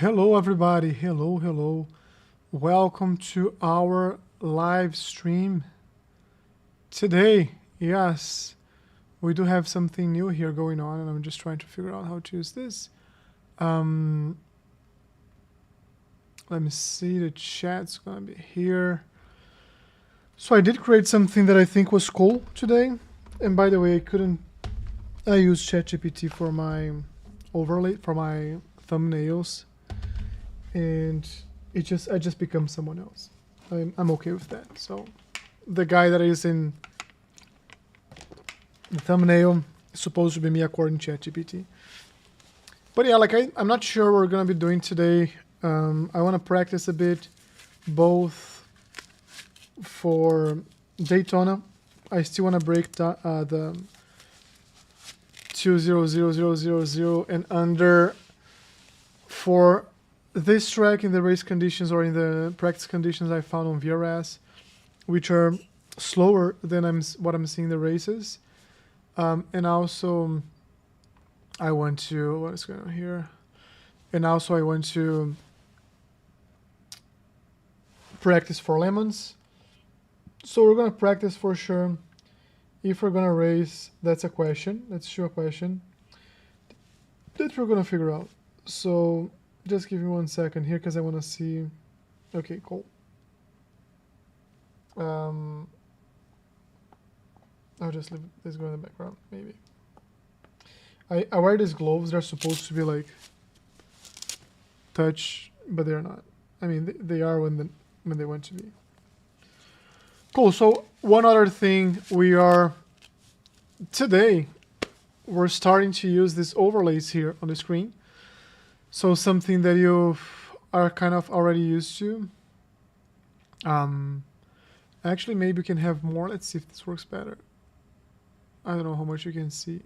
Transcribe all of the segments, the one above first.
Hello everybody, hello. Welcome to our live stream today. Yes, we do have something new here going on and I'm just trying to figure out how to use this. Let me see, the chat's gonna be here. So I did create something that I think was cool today. And by the way, I used ChatGPT for my overlay, for my thumbnails. And I just become someone else. I'm okay with that. So the guy that is in the thumbnail is supposed to be me according to ChatGPT. But yeah, like I'm not sure what we're gonna be doing today. I want to practice a bit, both for Daytona. I still want to break the 20000 and under for this track in the race conditions or in the practice conditions I found on VRS, which are slower than what I'm seeing in the races. And also I want to, what is going on here? And also I want to practice for lemons. So we're going to practice for sure. If we're going to race, that's a question. That's sure a question that we're going to figure out. So just give me 1 second here because I want to see. Okay, cool. I'll just leave this going in the background, maybe. I wear these gloves. They're supposed to be like touch, but they're not. I mean, they are when they want to be. Cool. So one other thing, today we're starting to use these overlays here on the screen. So something that you are kind of already used to. Actually, maybe you can have more. Let's see if this works better. I don't know how much you can see.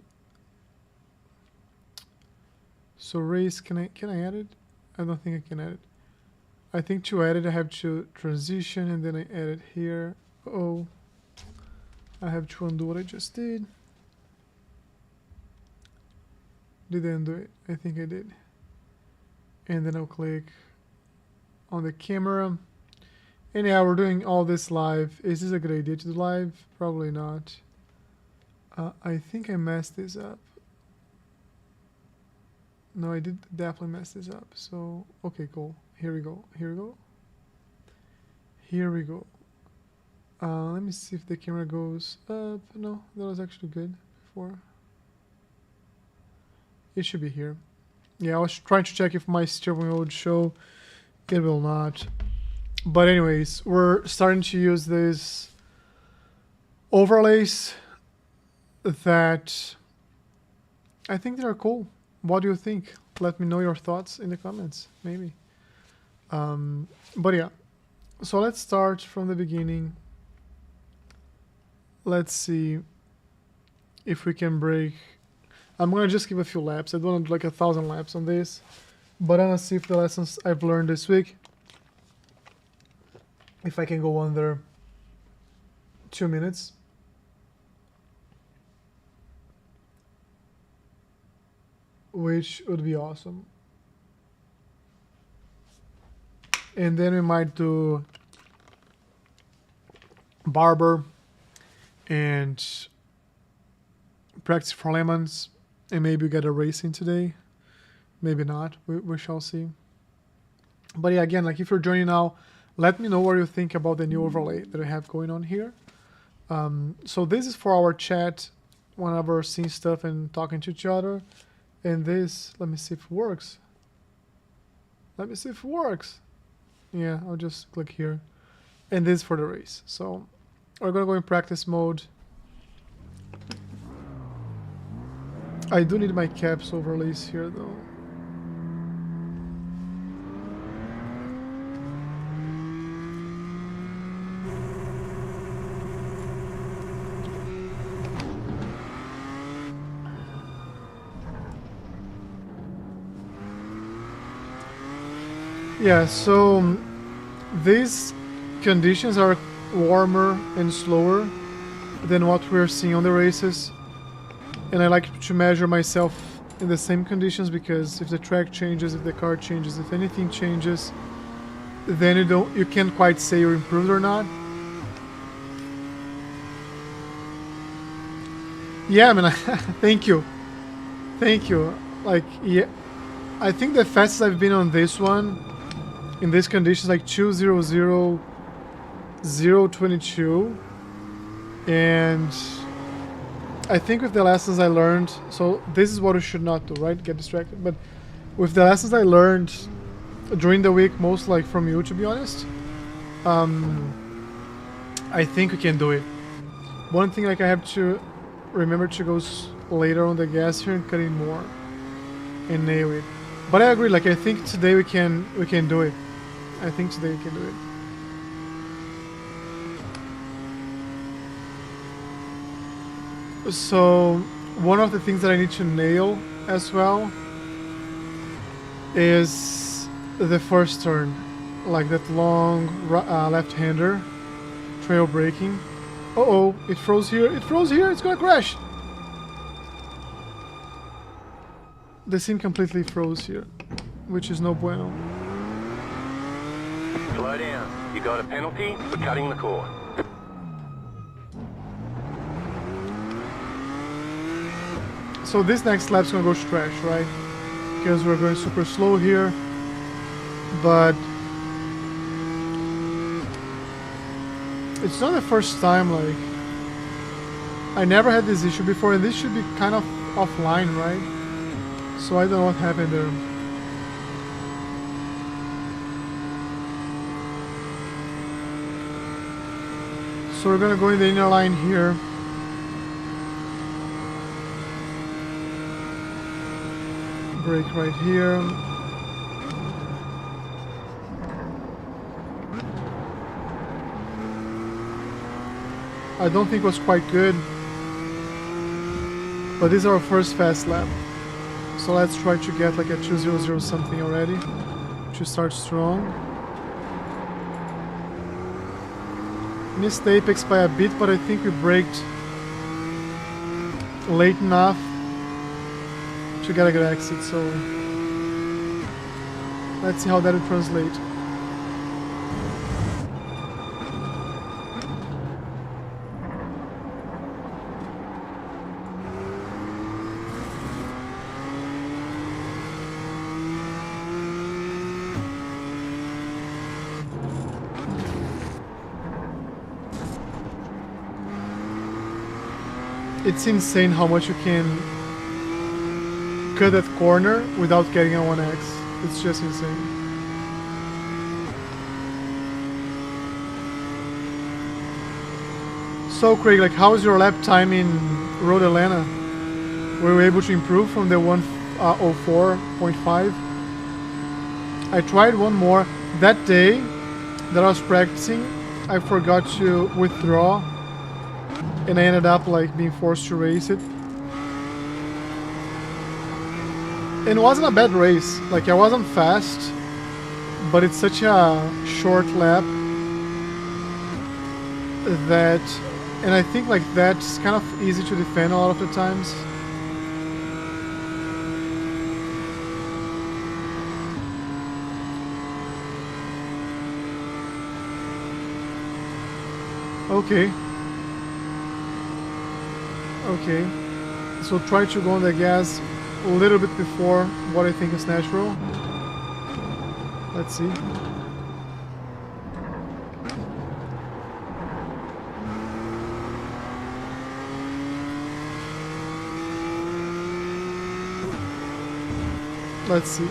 So race, can I add it? I don't think I can add it. I think to add it, I have to transition and then I add it here. Oh, I have to undo what I just did. Did I undo it? I think I did. And then I'll click on the camera. And yeah, we're doing all this live. Is this a good idea to do live? Probably not. I think I messed this up. No, I did definitely mess this up. So, okay, cool. Here we go. Let me see if the camera goes up. No, that was actually good before. It should be here. Yeah, I was trying to check if my steering wheel would show. It will not. But anyways, we're starting to use these overlays that I think they're cool. What do you think? Let me know your thoughts in the comments, maybe. But yeah, so let's start from the beginning. Let's see if we can break. I'm gonna just give a few laps. I don't want like 1,000 laps on this, but I'm gonna see if the lessons I've learned this week, if I can go under 2 minutes. Which would be awesome. And then we might do barber and practice for lemons. And maybe we get a racing today. Maybe not. We shall see. But yeah, again, like if you're joining now, let me know what you think about the new overlay that I have going on here. So this is for our chat whenever we're seeing stuff and talking to each other. And this, let me see if it works. Yeah, I'll just click here. And this for the race. So we're gonna go in practice mode. I do need my caps overlays here though. Yeah, so these conditions are warmer and slower than what we're seeing on the races. And I like to measure myself in the same conditions, because if the track changes, if the car changes, if anything changes, then you can't quite say you're improved or not. Yeah, man. Thank you. Like, yeah, I think the fastest I've been on this one in these conditions, like 200,022, and I think with the lessons I learned, so this is what you should not do, right? Get distracted. But with the lessons I learned during the week, most like from you, to be honest, I think we can do it. One thing, like, I have to remember to go later on the gas here and cut in more and nail it. But I agree, like, I think today we can do it. I think today we can do it. So one of the things that I need to nail as well is the first turn, like that long left-hander trail braking. Uh-oh, it froze here, it's gonna crash! The sim completely froze here, which is no bueno. Slow down, you got a penalty for cutting the cord. So this next lap's gonna go to trash, right? Because we're going super slow here, but it's not the first time, like, I never had this issue before, and this should be kind of offline, right? So I don't know what happened there. So we're gonna go in the inner line here. Brake right here. I don't think it was quite good, but this is our first fast lap. So let's try to get like a 200 something already to start strong. Missed the apex by a bit, but I think we braked late enough to get a good exit, so let's see how that will translate. It's insane how much you can cut that corner without getting a 1x. It's just insane. So Craig, like, how was your lap time in Road Atlanta? Were you able to improve from the 104.5? I tried one more. That day that I was practicing, I forgot to withdraw, and I ended up like being forced to race it. And it wasn't a bad race, like I wasn't fast, but it's such a short lap that, and I think like that's kind of easy to defend a lot of the times. Okay. Okay. So try to go on the gas a little bit before what I think is natural. Let's see. Let's see.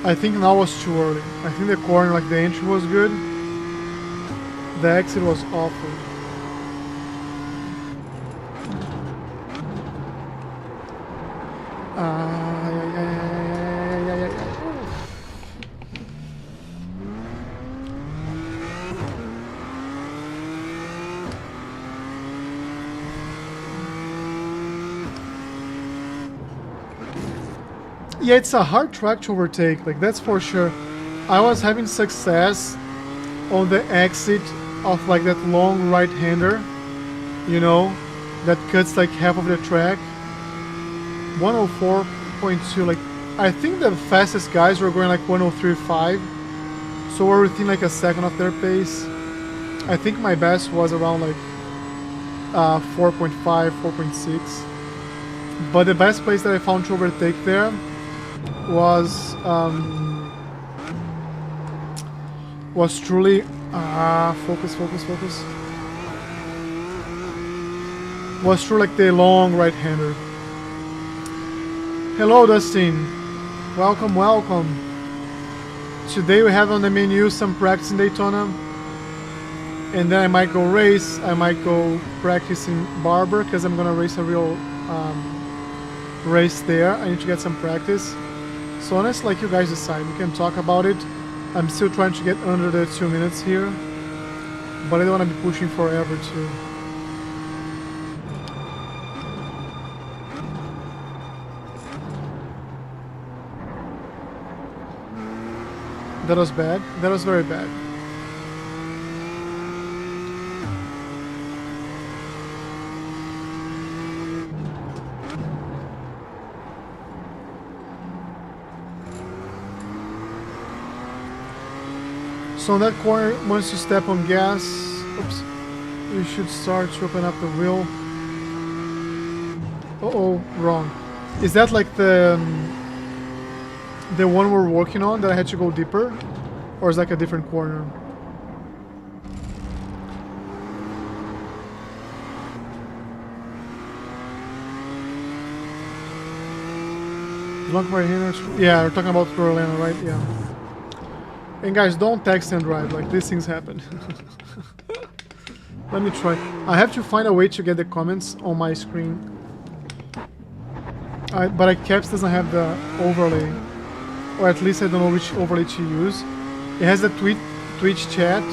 I think now was too early. I think the corner, like the entry was good. The exit was awful. Yeah, it's a hard track to overtake, like that's for sure. I was having success on the exit of like that long right-hander, you know, that cuts like half of the track. 104.2, like I think the fastest guys were going like 103.5, so we're within like a second of their pace. I think my best was around like 4.5, 4.6. But the best place that I found to overtake there was truly focus. Was true like the long right-hander. Hello, Dustin. Welcome, welcome. Today we have on the menu some practice in Daytona, and then I might go race. I might go practice in Barber because I'm gonna race a real race there. I need to get some practice. So honestly, like you guys decide. We can talk about it. I'm still trying to get under the 2 minutes here, but I don't want to be pushing forever too. That was bad. That was very bad. So on that corner, once you step on gas, oops, you should start to open up the wheel. Uh-oh, wrong. Is that like the one we're working on that I had to go deeper? Or is like a different corner? Yeah, we're talking about Carolina, right? Yeah. And guys, don't text and drive, like these things happen. Let me try. I have to find a way to get the comments on my screen. But Caps doesn't have the overlay. Or at least I don't know which overlay to use. It has the Twitch chat,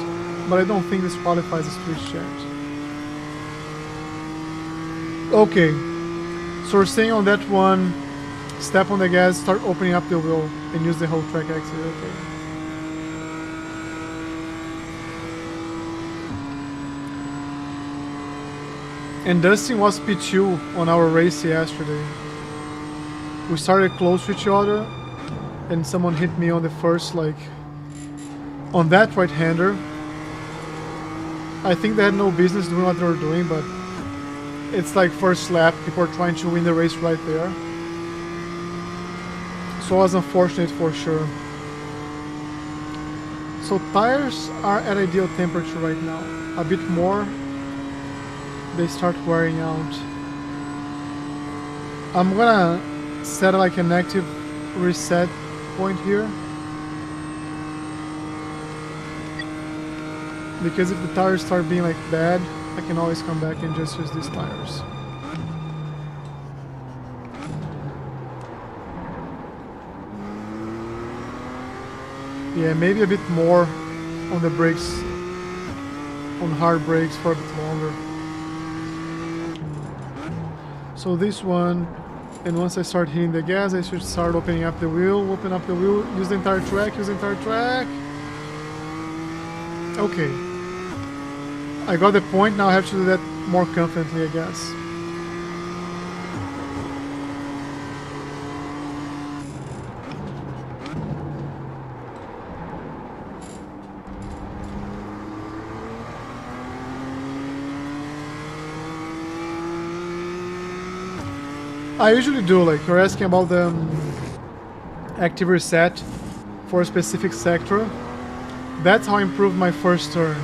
but I don't think this qualifies as Twitch chat. Okay. So we're staying on that one. Step on the gas, start opening up the wheel, and use the whole track exit. Okay. And Dustin was P2 on our race yesterday. We started close to each other, and someone hit me on the first, like, on that right-hander. I think they had no business doing what they were doing, but it's like first lap, people are trying to win the race right there. So it was unfortunate for sure. So tires are at ideal temperature right now. A bit more, they start wearing out. I'm gonna set like an active reset point here, because if the tires start being like bad, I can always come back and just use these tires. Yeah, maybe a bit more on the brakes, on hard brakes for a bit longer. So this one, and once I start hitting the gas, I should start opening up the wheel, open up the wheel, use the entire track, Okay. I got the point, now I have to do that more confidently, I guess. I usually do, like, you're asking about the active reset for a specific sector. That's how I improved my first turn.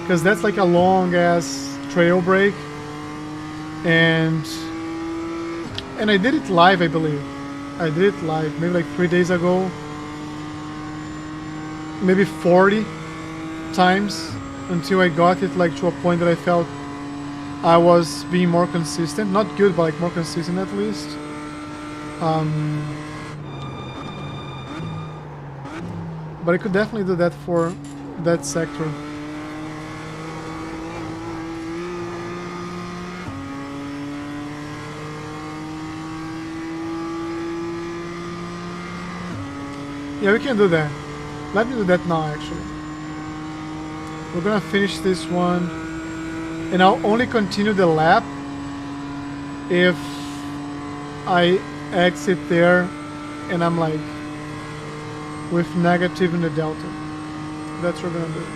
Because that's like a long ass trail brake. And I did it live, I believe. I did it live, maybe like 3 days ago. Maybe 40 times until I got it like to a point that I felt I was being more consistent. Not good, but like more consistent at least. But I could definitely do that for that sector. Yeah, we can do that. Let me do that now, actually. We're gonna finish this one, and I'll only continue the lap if I exit there and I'm like with negative in the delta. That's what we're gonna do.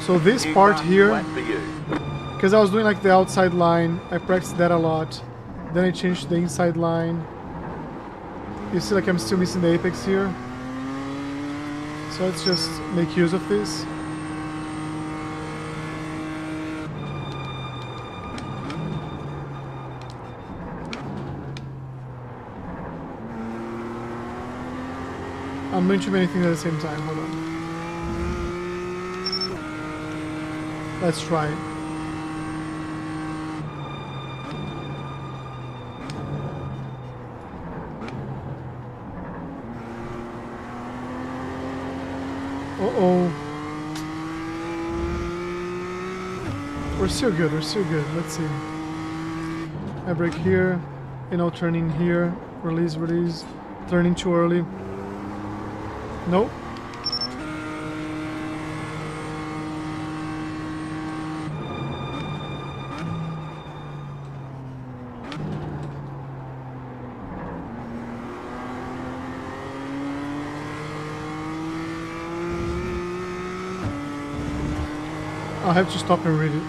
So this part here, Flat for you. because I was doing like the outside line, I practiced that a lot. Then I changed to the inside line. You see like I'm still missing the apex here. So let's just make use of this. I'm doing too many things at the same time, hold on. Let's try it. Uh-oh. We're still good, we're still good. Let's see. I break here, you know, turning here, release, release, turning too early. Nope. I'll have to stop and read it.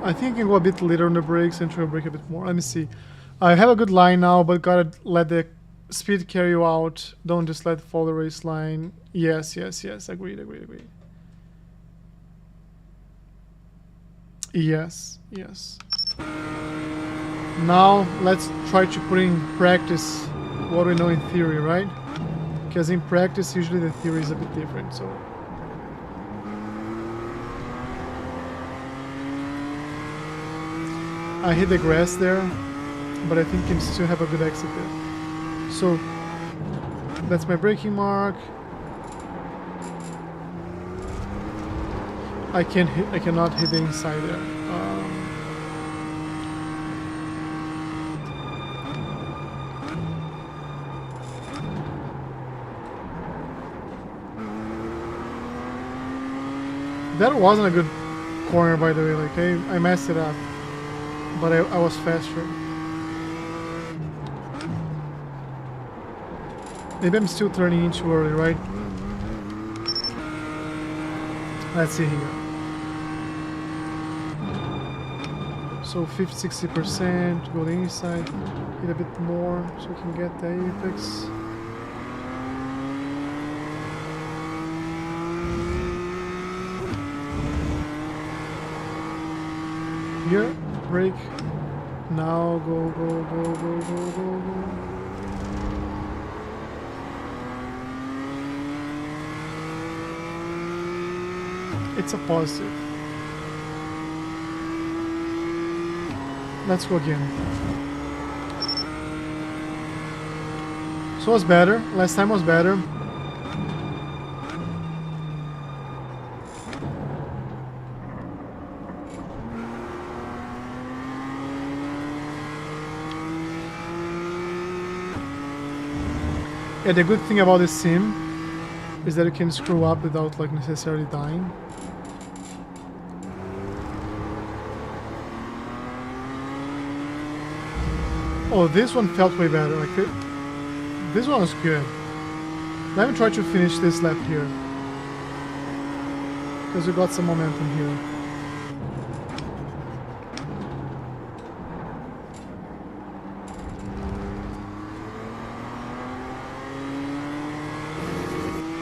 I think I can go a bit later on the brakes and try to brake a bit more. Let me see. I have a good line now, but gotta let the speed carry you out. Don't just let it fall the race line. Yes, yes, yes. Agreed, agreed, agreed. Yes, yes. Now let's try to put in practice what we know in theory, right? Because in practice, usually the theory is a bit different, so... I hit the grass there, but I think I can still have a good exit there. So, that's my braking mark. I cannot hit the inside there. That wasn't a good corner, by the way. Like I messed it up, but I was faster. Maybe I'm still turning in too early, right? Let's see here. So 50-60%, go to the inside, hit a bit more so we can get the apex. Here, brake. Now go, go, go, go, go, go, go. It's a positive. Let's go again. So it was better. Last time was better. Yeah, the good thing about this sim is that you can screw up without like necessarily dying. Oh, this one felt way better. Like this one was good. Let me try to finish this lap here, because we got some momentum here.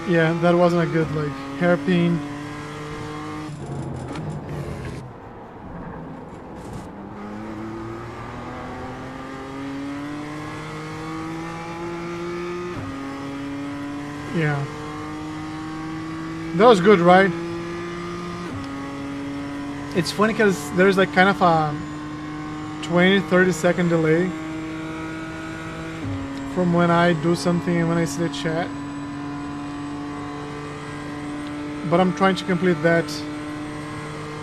Yeah, that wasn't a good like hairpin. Yeah. That was good, right? It's funny because there's like kind of a 20-30 second delay from when I do something and when I see the chat. But I'm trying to complete that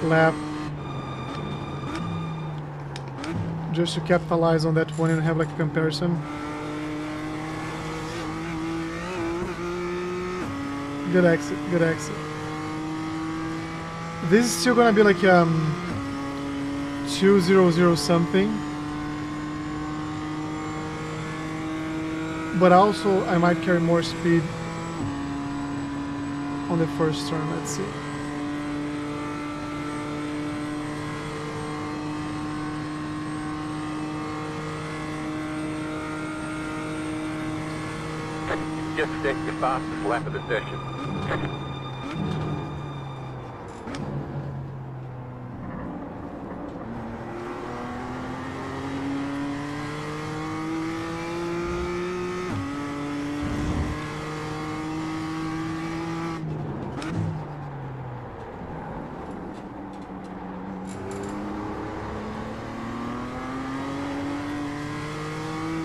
lap just to capitalize on that one and have like a comparison. Good exit, good exit. This is still gonna be like 200 something. But also I might carry more speed on the first turn, let's see. Just set your fastest lap of the session.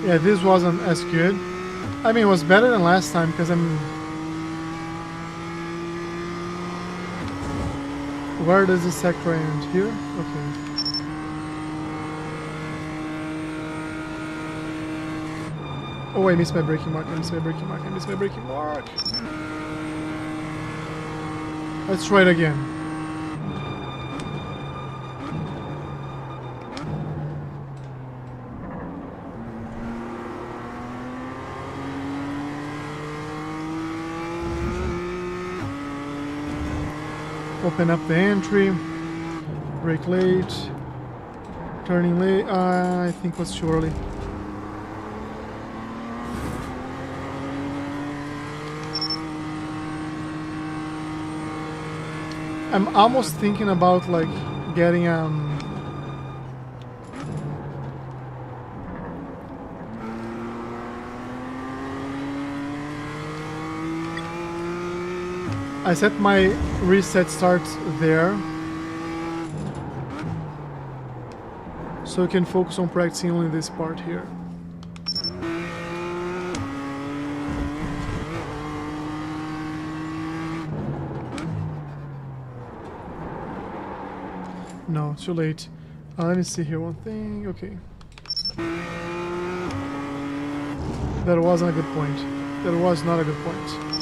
Yeah, this wasn't as good. I mean, it was better than last time because I'm... Where does the sector end? Here? Okay. Oh, I missed my braking mark, I missed my braking mark, I missed my braking mark. Let's try it again. Open up the entry, brake late, turning late, I think it was too early. I'm almost thinking about like getting I set my reset start there, so I can focus on practicing only this part here. No, too late. Let me see here one thing. Okay. That wasn't a good point. That was not a good point.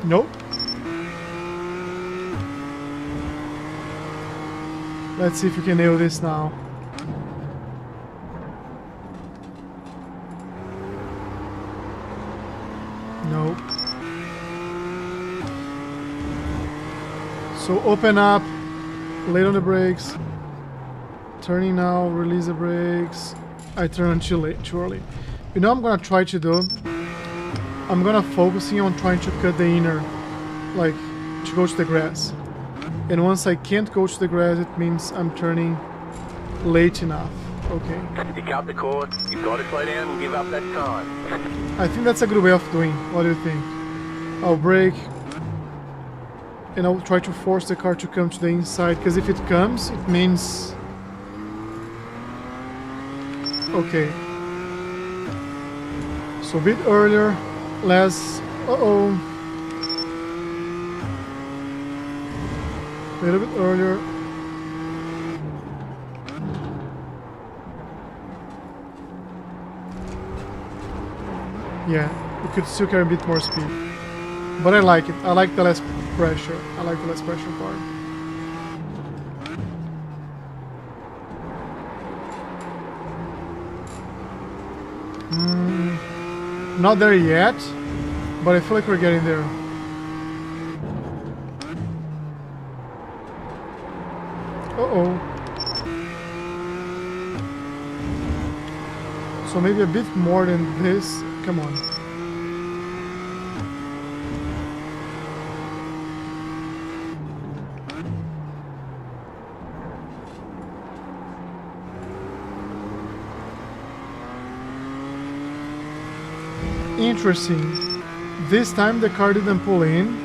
Nope. Let's see if we can nail this now. Nope. So open up, late on the brakes, turning now, release the brakes. I turn too late, too early. You know what I'm gonna try to do? I'm gonna focusing on trying to cut the inner, like to go to the grass. And once I can't go to the grass, it means I'm turning late enough. Okay. You cut the course, you've got to slow down and give up that time. I think that's a good way of doing. What do you think? I'll brake and I'll try to force the car to come to the inside, because if it comes, it means... Okay. So a bit earlier, less... Uh-oh. A little bit earlier. Yeah, you could still carry a bit more speed. But I like it. I like the less pressure. I like the less pressure part. Not there yet, but I feel like we're getting there. Uh-oh. So maybe a bit more than this. Come on. Interesting. This time the car didn't pull in.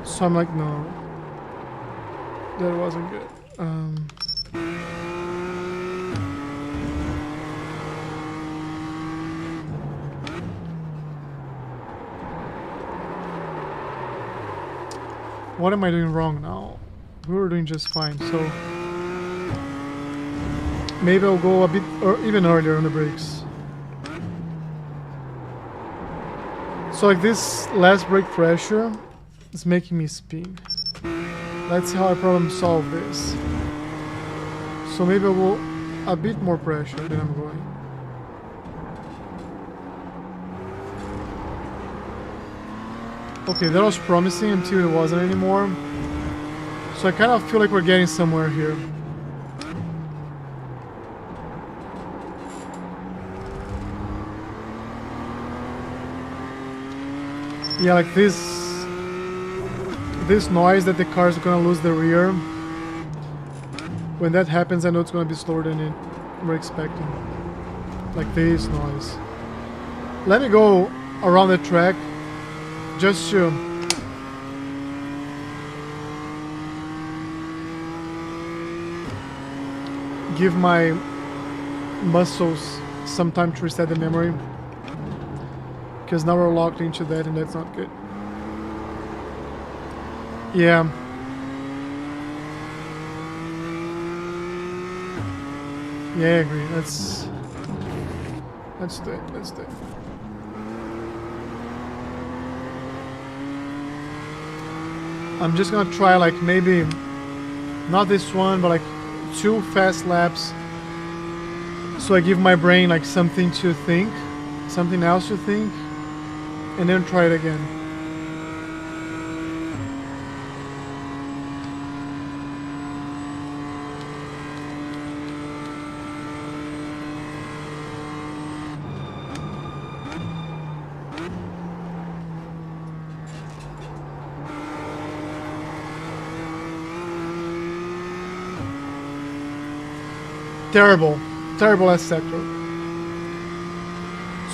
So I'm like, no. That wasn't good. What am I doing wrong now? We were doing just fine, so maybe I'll go a bit even earlier on the brakes. So like this last brake pressure is making me spin. Let's see how I problem solve this. So maybe I'll go a bit more pressure than I'm going. Okay, that was promising until it wasn't anymore. So I kind of feel like we're getting somewhere here. Yeah, like this noise that the car is gonna lose the rear. When that happens, I know it's gonna be slower than we're expecting. Like this noise. Let me go around the track just to give my muscles some time to reset the memory. Because now we're locked into that and that's not good. Yeah. Yeah, I agree. Let's do it. Let's do it. I'm just gonna try like maybe not this one, but like 2 fast laps. So I give my brain like something to think, something else to think, and then try it again. Terrible last sector.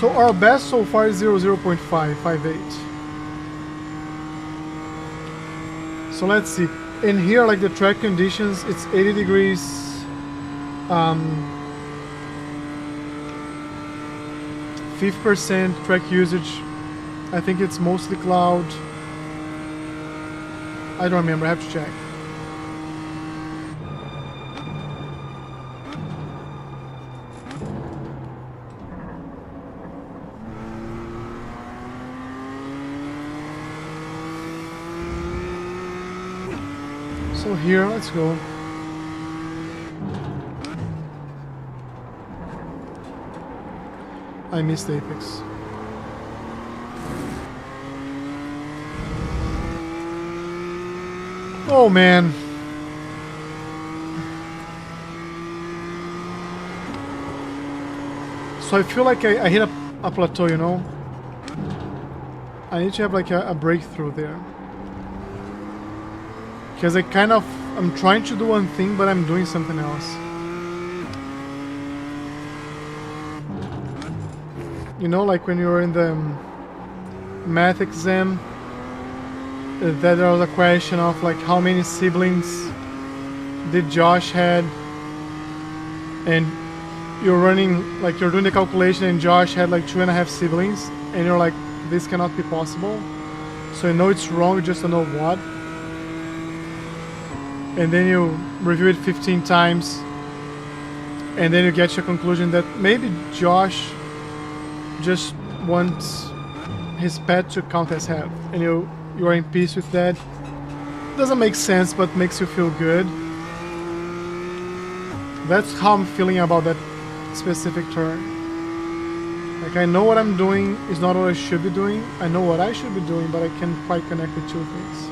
So our best so far is 0.58. So let's see. In here, like the track conditions, it's 80 degrees. 50% track usage. I think it's mostly cloud. I don't remember, I have to check. So here, let's go. I missed Apex. Oh man. So I feel like I hit a plateau, you know? I need to have like a breakthrough there. Because I'm trying to do one thing, but I'm doing something else. You know, like when you're in the math exam, that there was a question of like how many siblings did Josh had, and you're running, like you're doing the calculation and Josh had like 2.5 siblings, and you're like, this cannot be possible. So you know it's wrong, you just don't know what. And then you review it 15 times, and then you get to a conclusion that maybe Josh just wants his pet to count as half, and you are in peace with that. Doesn't make sense, but makes you feel good. That's how I'm feeling about that specific turn. Like I know what I'm doing is not what I should be doing. I know what I should be doing, but I can't quite connect the two things.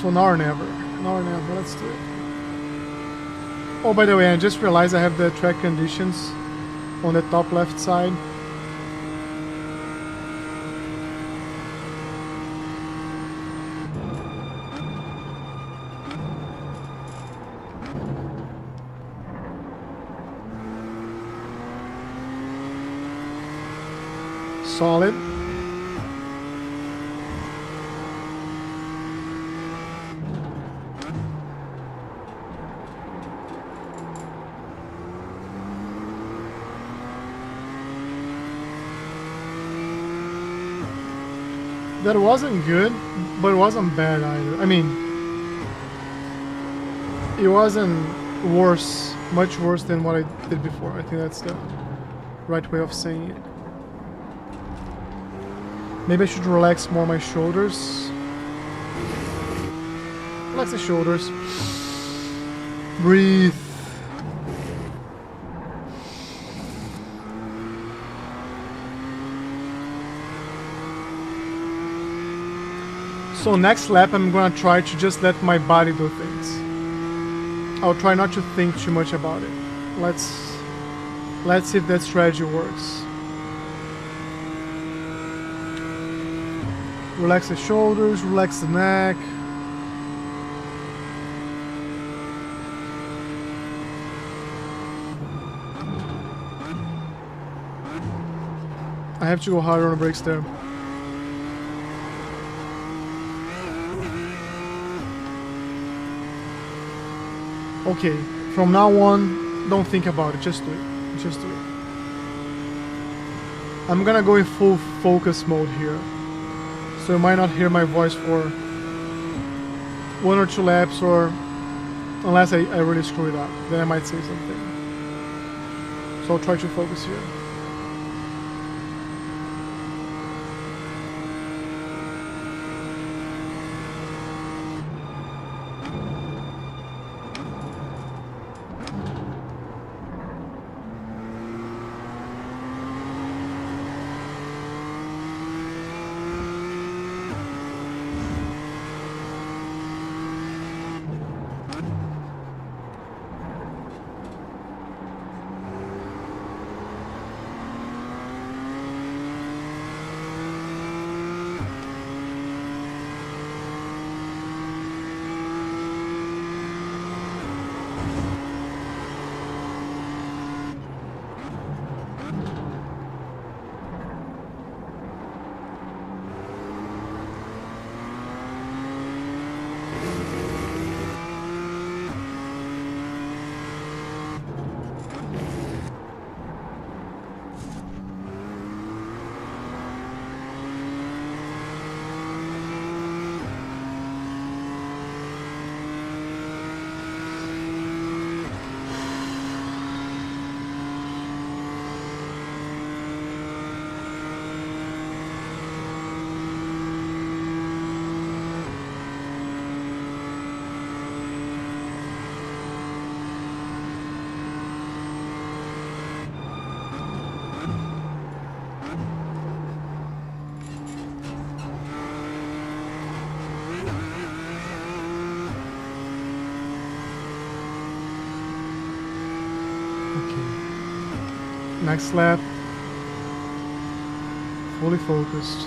So now or never. Now or never. Let's do it. Oh, by the way, I just realized I have the track conditions on the top left side. Solid. That wasn't good, but it wasn't bad either. I mean, it wasn't worse, much worse than what I did before. I think that's the right way of saying it. Maybe I should relax more my shoulders. Relax the shoulders. Breathe. So next lap I'm gonna try to just let my body do things. I'll try not to think too much about it. Let's see if that strategy works. Relax the shoulders, relax the neck. I have to go harder on the brakes there. Okay, from now on, don't think about it, just do it. Just do it. I'm gonna go in full focus mode here. So you might not hear my voice for 1 or 2 laps, or unless I really screw it up, then I might say something. So I'll try to focus here. Next lap, fully focused.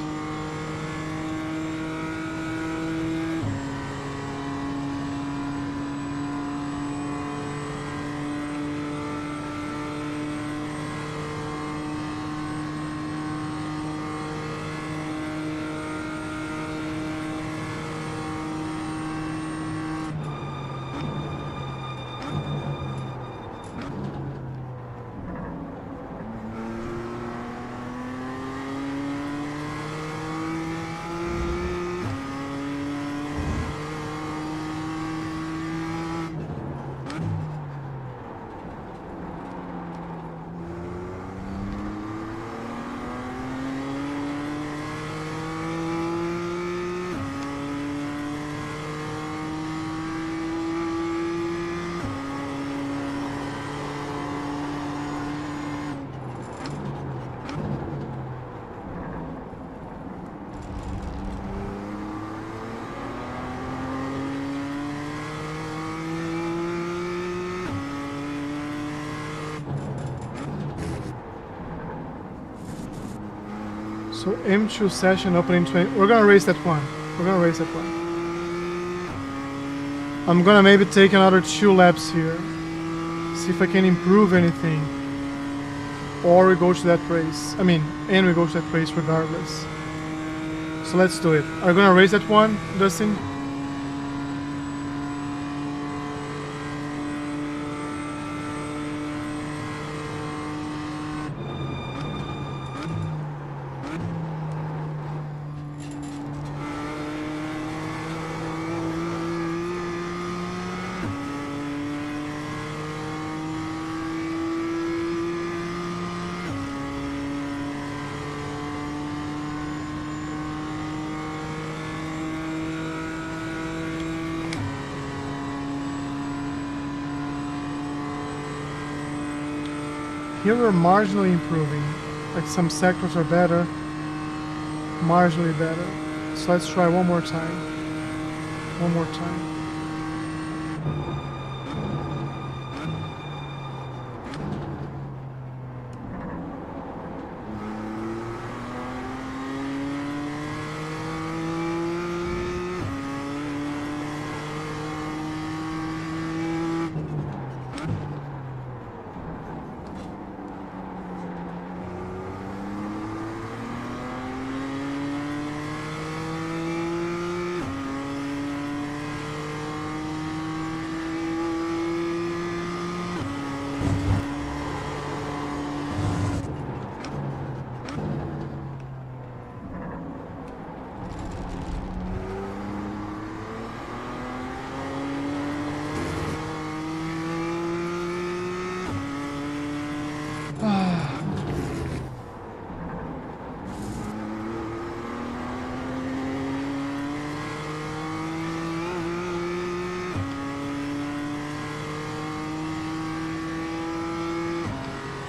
So M2 session opening 20. We're gonna race that one. We're gonna race that one. I'm gonna maybe take another 2 laps here. See if I can improve anything. Or we go to that race. I mean, and we go to that race regardless. So let's do it. Are you gonna race that one, Dustin? Here we're marginally improving. Like some sectors are better, marginally better. So let's try one more time. One more time.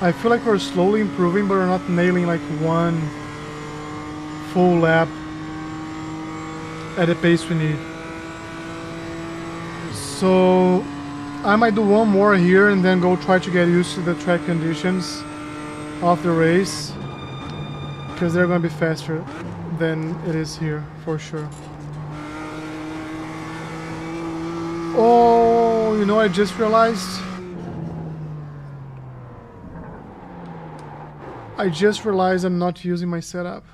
I feel like we're slowly improving, but we're not nailing like one full lap at the pace we need. So I might do one more here and then go try to get used to the track conditions of the race, because they're gonna be faster than it is here for sure. Oh, you know, I just realized. I'm not using my setup.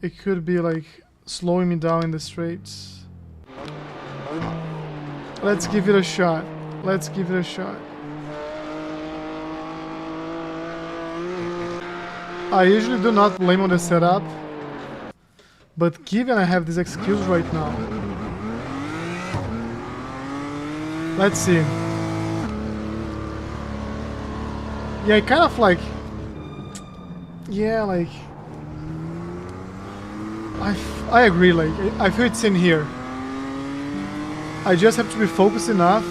It could be like slowing me down in the straights. Let's give it a shot. Let's give it a shot. I usually do not blame on the setup, but given I have this excuse right now, let's see. Yeah, kind of like, yeah, like, I agree, like, I feel it's in here. I just have to be focused enough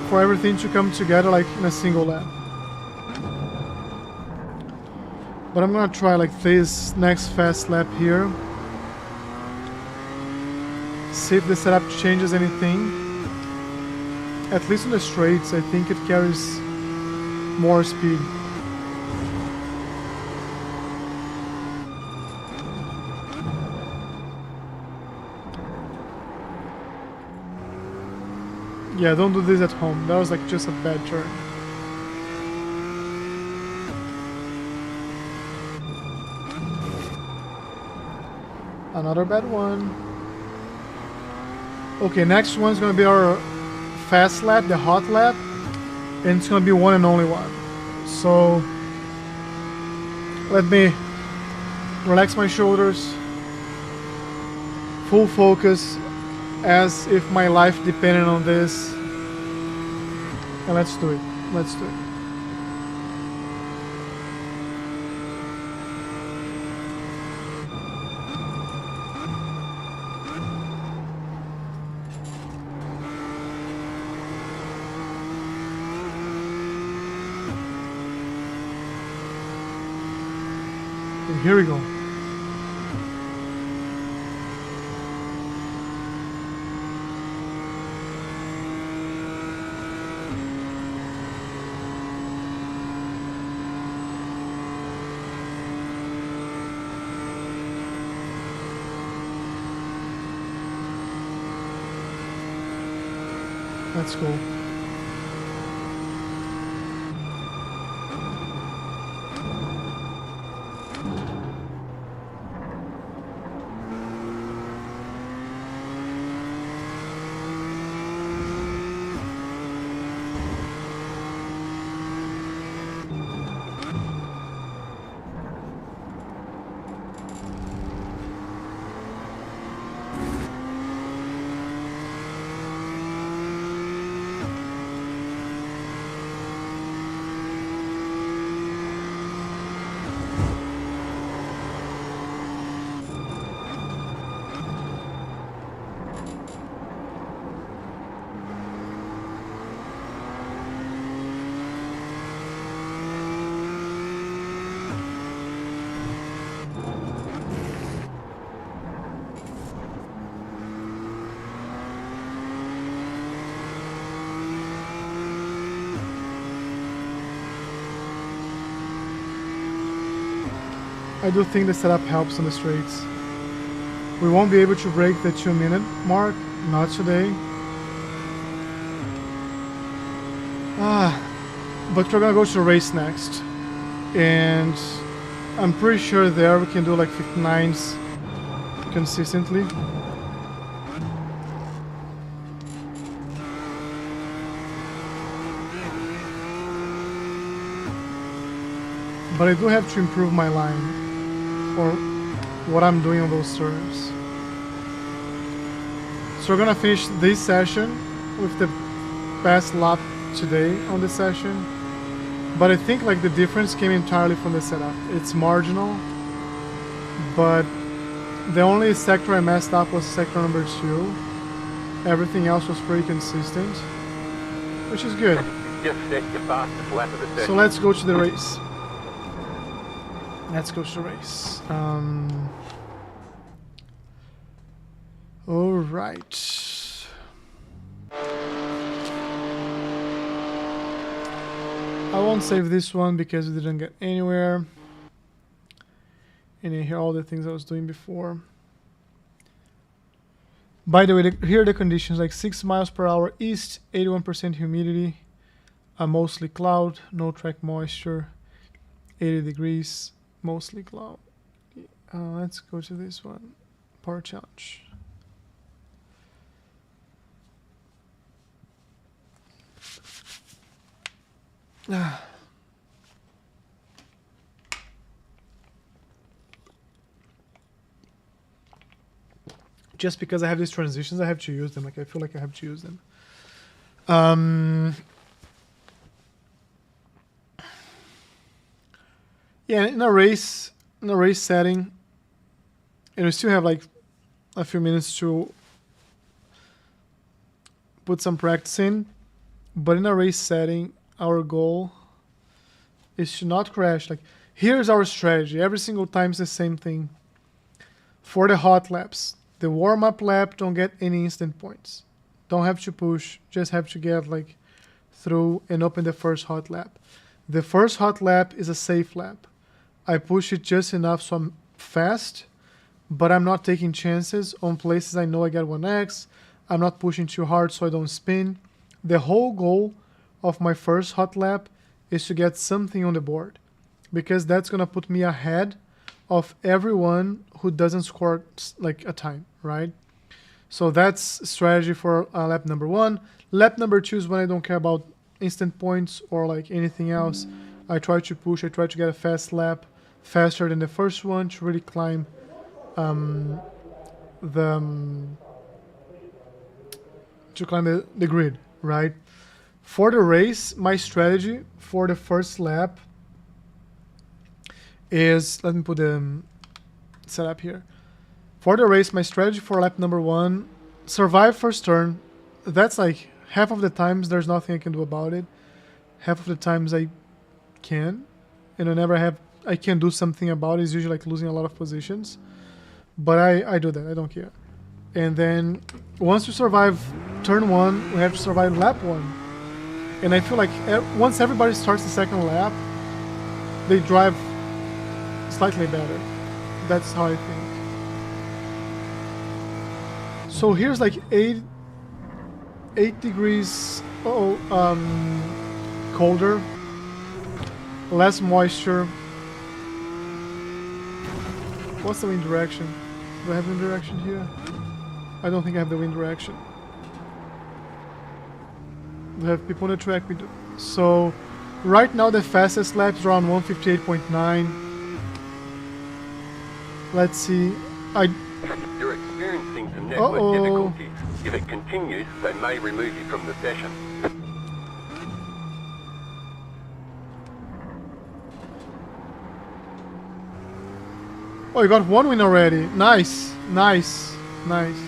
for everything to come together like in a single lap. But I'm gonna try like this next fast lap here. See if the setup changes anything. At least on the straights, I think it carries more speed. Yeah, don't do this at home. That was like just a bad turn. Another bad one. Okay, next one's gonna be our fast lap, the hot lap, and it's gonna be one and only one. So let me relax my shoulders, full focus, as if my life depended on this, and let's do it. Let's do it. And here we go. That's cool. I do think the setup helps on the straights. We won't be able to break the 2-minute mark, not today. But we're gonna go to the race next. And I'm pretty sure there we can do like 59s consistently. But I do have to improve my line, or what I'm doing on those turns. So we're gonna finish this session with the best lap today on the session. But I think like the difference came entirely from the setup. It's marginal, but the only sector I messed up was sector number 2. Everything else was pretty consistent, which is good. Just set your fastest lap of the session. So let's go to the race. Let's go to the race. All right. I won't save this one because we didn't get anywhere. And you hear all the things I was doing before. By the way, here are the conditions, like 6 miles per hour east, 81% humidity, mostly cloud, no track moisture, 80 degrees, mostly cloud. Let's go to this one, power challenge. Just because I have these transitions, I have to use them. Like I feel like I have to use them. Yeah, in a race setting, and we still have like a few minutes to put some practice in. But in a race setting, our goal is to not crash. Like, here's our strategy. Every single time it's the same thing. For the hot laps, the warm-up lap, don't get any instant points. Don't have to push, just have to get like through and open the first hot lap. The first hot lap is a safe lap. I push it just enough so I'm fast, but I'm not taking chances on places I know I get 1x. I'm not pushing too hard so I don't spin. The whole goal of my first hot lap is to get something on the board, because that's gonna put me ahead of everyone who doesn't score like a time, right? So that's strategy for lap number 1. Lap number 2 is when I don't care about instant points or like anything else. I try to push, I try to get a fast lap, faster than the first one, to really climb the grid, right? For the race, my strategy for the first lap is, let me put the setup here. For the race, my strategy for lap number 1, survive first turn. That's like half of the times there's nothing I can do about it. Half of the times I can, and whenever I can do something about it, it's usually like losing a lot of positions. But I do that, I don't care. And then once we survive turn 1, we have to survive lap 1. And I feel like once everybody starts the second lap, they drive slightly better. That's how I think. So here's like 8 degrees colder, less moisture. What's the wind direction? Do I have wind direction here? I don't think I have the wind direction. We have people on the track, we do. So right now the fastest lap is around 158.9. Let's see. You're experiencing some network difficulties. If it continues, they may remove you from the session. Oh, you got one win already. Nice, nice, nice.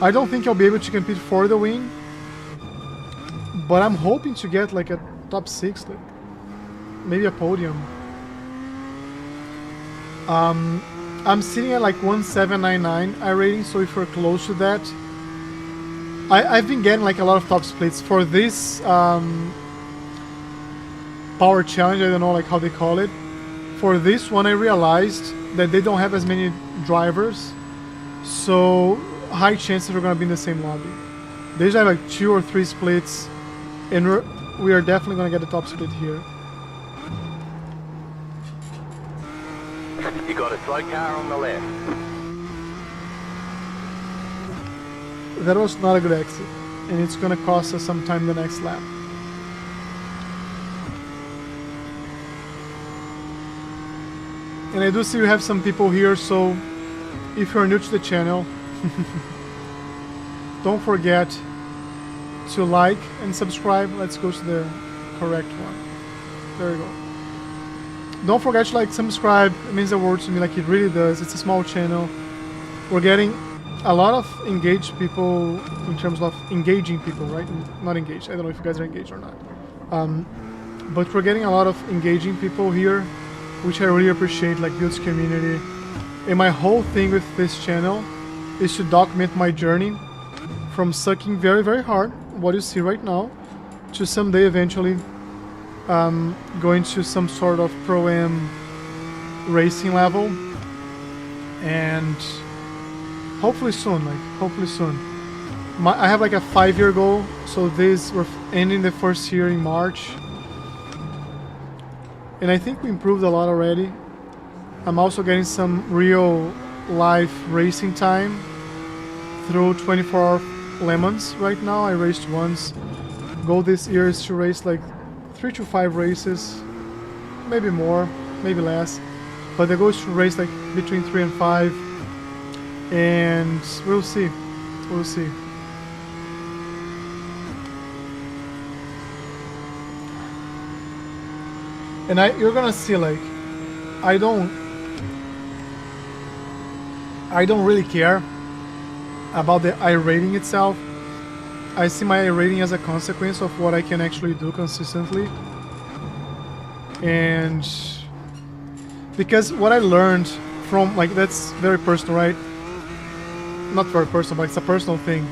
I don't think I'll be able to compete for the win, but I'm hoping to get like a top 6, like maybe a podium. I'm sitting at like 1799 rating, so if we're close to that, I've been getting like a lot of top splits for this power challenge. I don't know like how they call it. for this one I realized that they don't have as many drivers, so high chances we're gonna be in the same lobby. There's like 2 or 3 splits, and we are definitely gonna get the top split here. You got a slow car on the left. That was not a good exit, and it's gonna cost us some time the next lap. And I do see we have some people here, so if you're new to the channel, don't forget to like and subscribe. Let's go to the correct one. There we go. Don't forget to like, subscribe. It means the world to me, like it really does. It's a small channel. We're getting a lot of engaged people in terms of engaging people, right? Not engaged. I don't know if you guys are engaged or not. But we're getting a lot of engaging people here, which I really appreciate, like builds community. And my whole thing with this channel is to document my journey from sucking very, very hard, what you see right now, to someday eventually going to some sort of pro-am racing level, and hopefully soon, I have like a 5-year goal, so we're ending the first year in March, and I think we improved a lot already. I'm also getting some real life racing time through 24-hour lemons right now. I raced once. Goal this year is to race like 3 to 5 races, maybe more, maybe less, but the goal is to race like between 3 and 5, and we'll see. And you're gonna see, like, I don't really care about the I rating itself. I see my rating as a consequence of what I can actually do consistently. And because what I learned from, like, that's very personal, right? Not very personal, but it's a personal thing.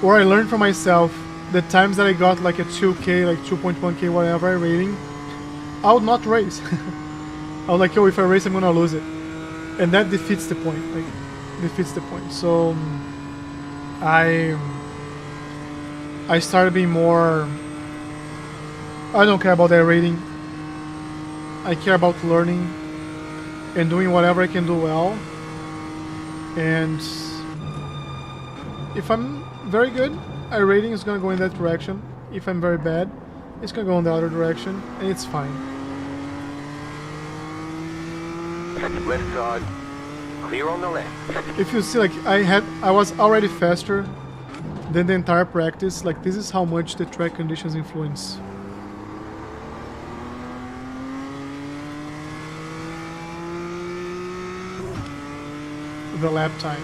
Where I learned from myself, the times that I got like a 2K, like 2.1K, whatever rating, I would not race. I was like, yo, if I race, I'm gonna lose it. And that defeats the point, So I started being more, I don't care about that rating. I care about learning and doing whatever I can do well. And if I'm very good, my rating is gonna go in that direction. If I'm very bad, it's gonna go in the other direction, and it's fine. Left side, clear on the left. If you see, like, I was already faster than the entire practice. Like, this is how much the track conditions influence. The lap time.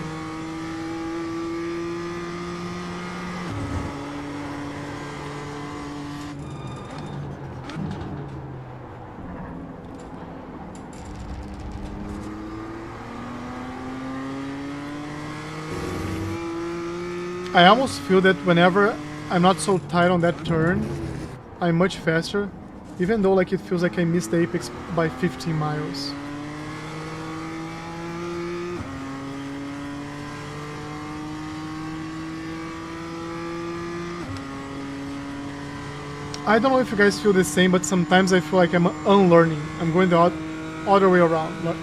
I almost feel that whenever I'm not so tight on that turn, I'm much faster, even though like it feels like I missed the apex by 15 miles. I don't know if you guys feel the same, but sometimes I feel like I'm unlearning. I'm going the other way around. Like,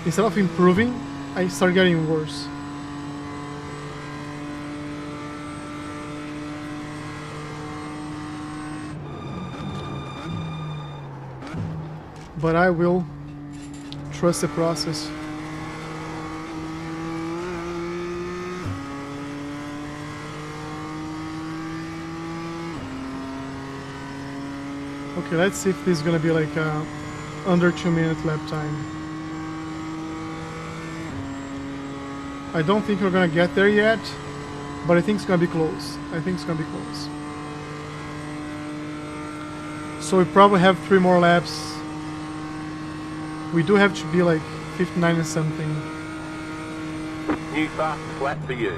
instead of improving, I start getting worse. But I will trust the process. Okay, let's see if this is gonna be like under 2-minute lap time. I don't think we're gonna get there yet, but I think it's gonna be close. So we probably have 3 more laps. We do have to be like 59 and something. New fast flat for you.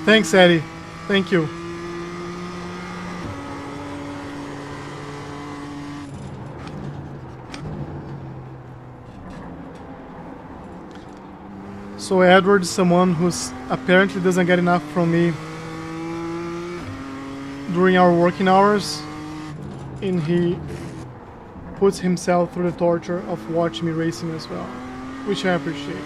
Thanks, Eddie. Thank you. So Edward is someone who's apparently doesn't get enough from me during our working hours, and he puts himself through the torture of watching me racing as well, which I appreciate.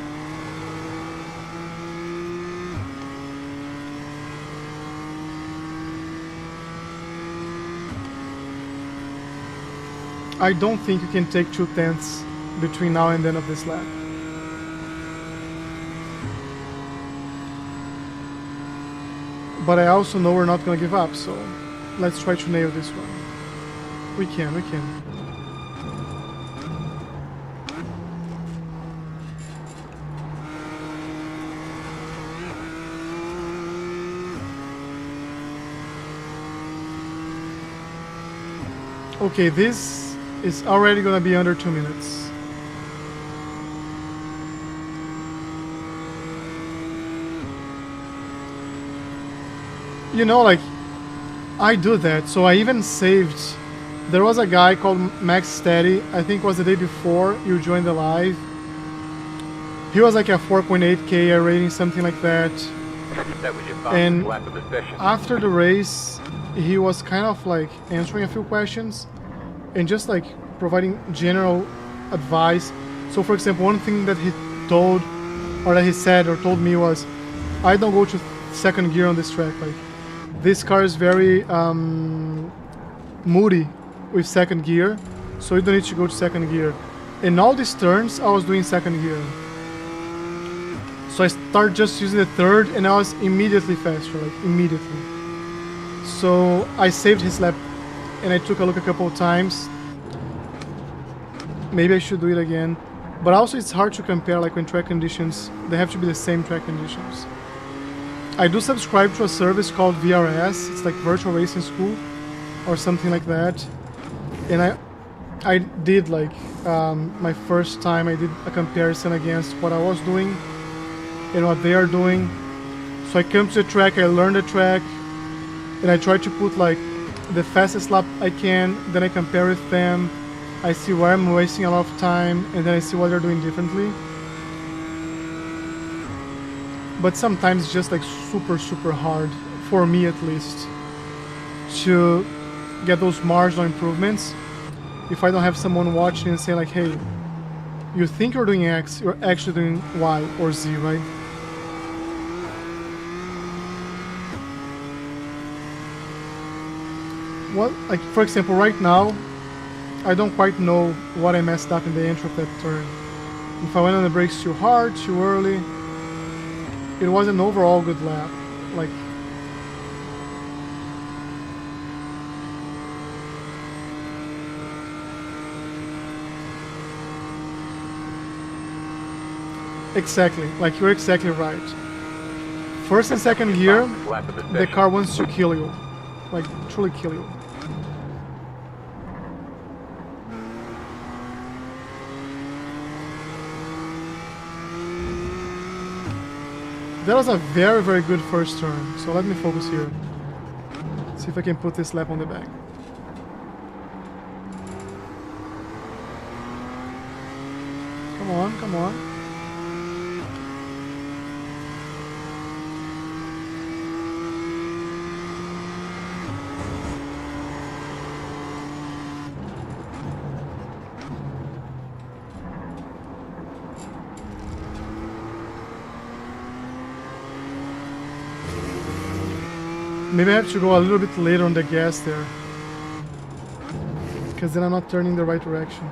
I don't think you can take 2/10 between now and the end of this lap. But I also know we're not gonna give up, so let's try to nail this one. We can. Okay, this is already gonna be under 2 minutes. You know, like, I do that, so I even saved. There was a guy called Max Steady, I think it was the day before you joined the live. He was like a 4.8k rating, something like that. That was your fastest And lap of the session. after the race, he was kind of like answering a few questions and just like providing general advice. So for example, one thing that he told, or that he said or told me was, I don't go to second gear on this track. Like, this car is very moody with second gear, so you don't need to go to second gear. In all these turns, I was doing second gear. So I started just using the third, and I was immediately faster, like immediately. So I saved his lap, and I took a look a couple of times. Maybe I should do it again. But also it's hard to compare, like when track conditions, they have to be the same track conditions. I do subscribe to a service called VRS, it's like Virtual Racing School, or something like that. And I did like, my first time I did a comparison against what I was doing and what they are doing. So I come to the track, I learn the track, and I try to put like the fastest lap I can, then I compare with them, I see where I'm wasting a lot of time, and then I see what they're doing differently. But sometimes it's just like super hard, for me at least, to get those marginal improvements if I don't have someone watching and saying like, hey, you think you're doing X, you're actually doing Y or Z, right? What, like for example, right now, I don't quite know what I messed up in the entry of that turn. If I went on the brakes too hard, too early. It was an overall good lap. Like, exactly, like you're exactly right. First and second gear, the car wants to kill you, like truly kill you. That was a very good first turn, so let me focus here. See if I can put this lap on the back. Come on. Maybe I have to go a little bit later on the gas there, because then I'm not turning the right direction.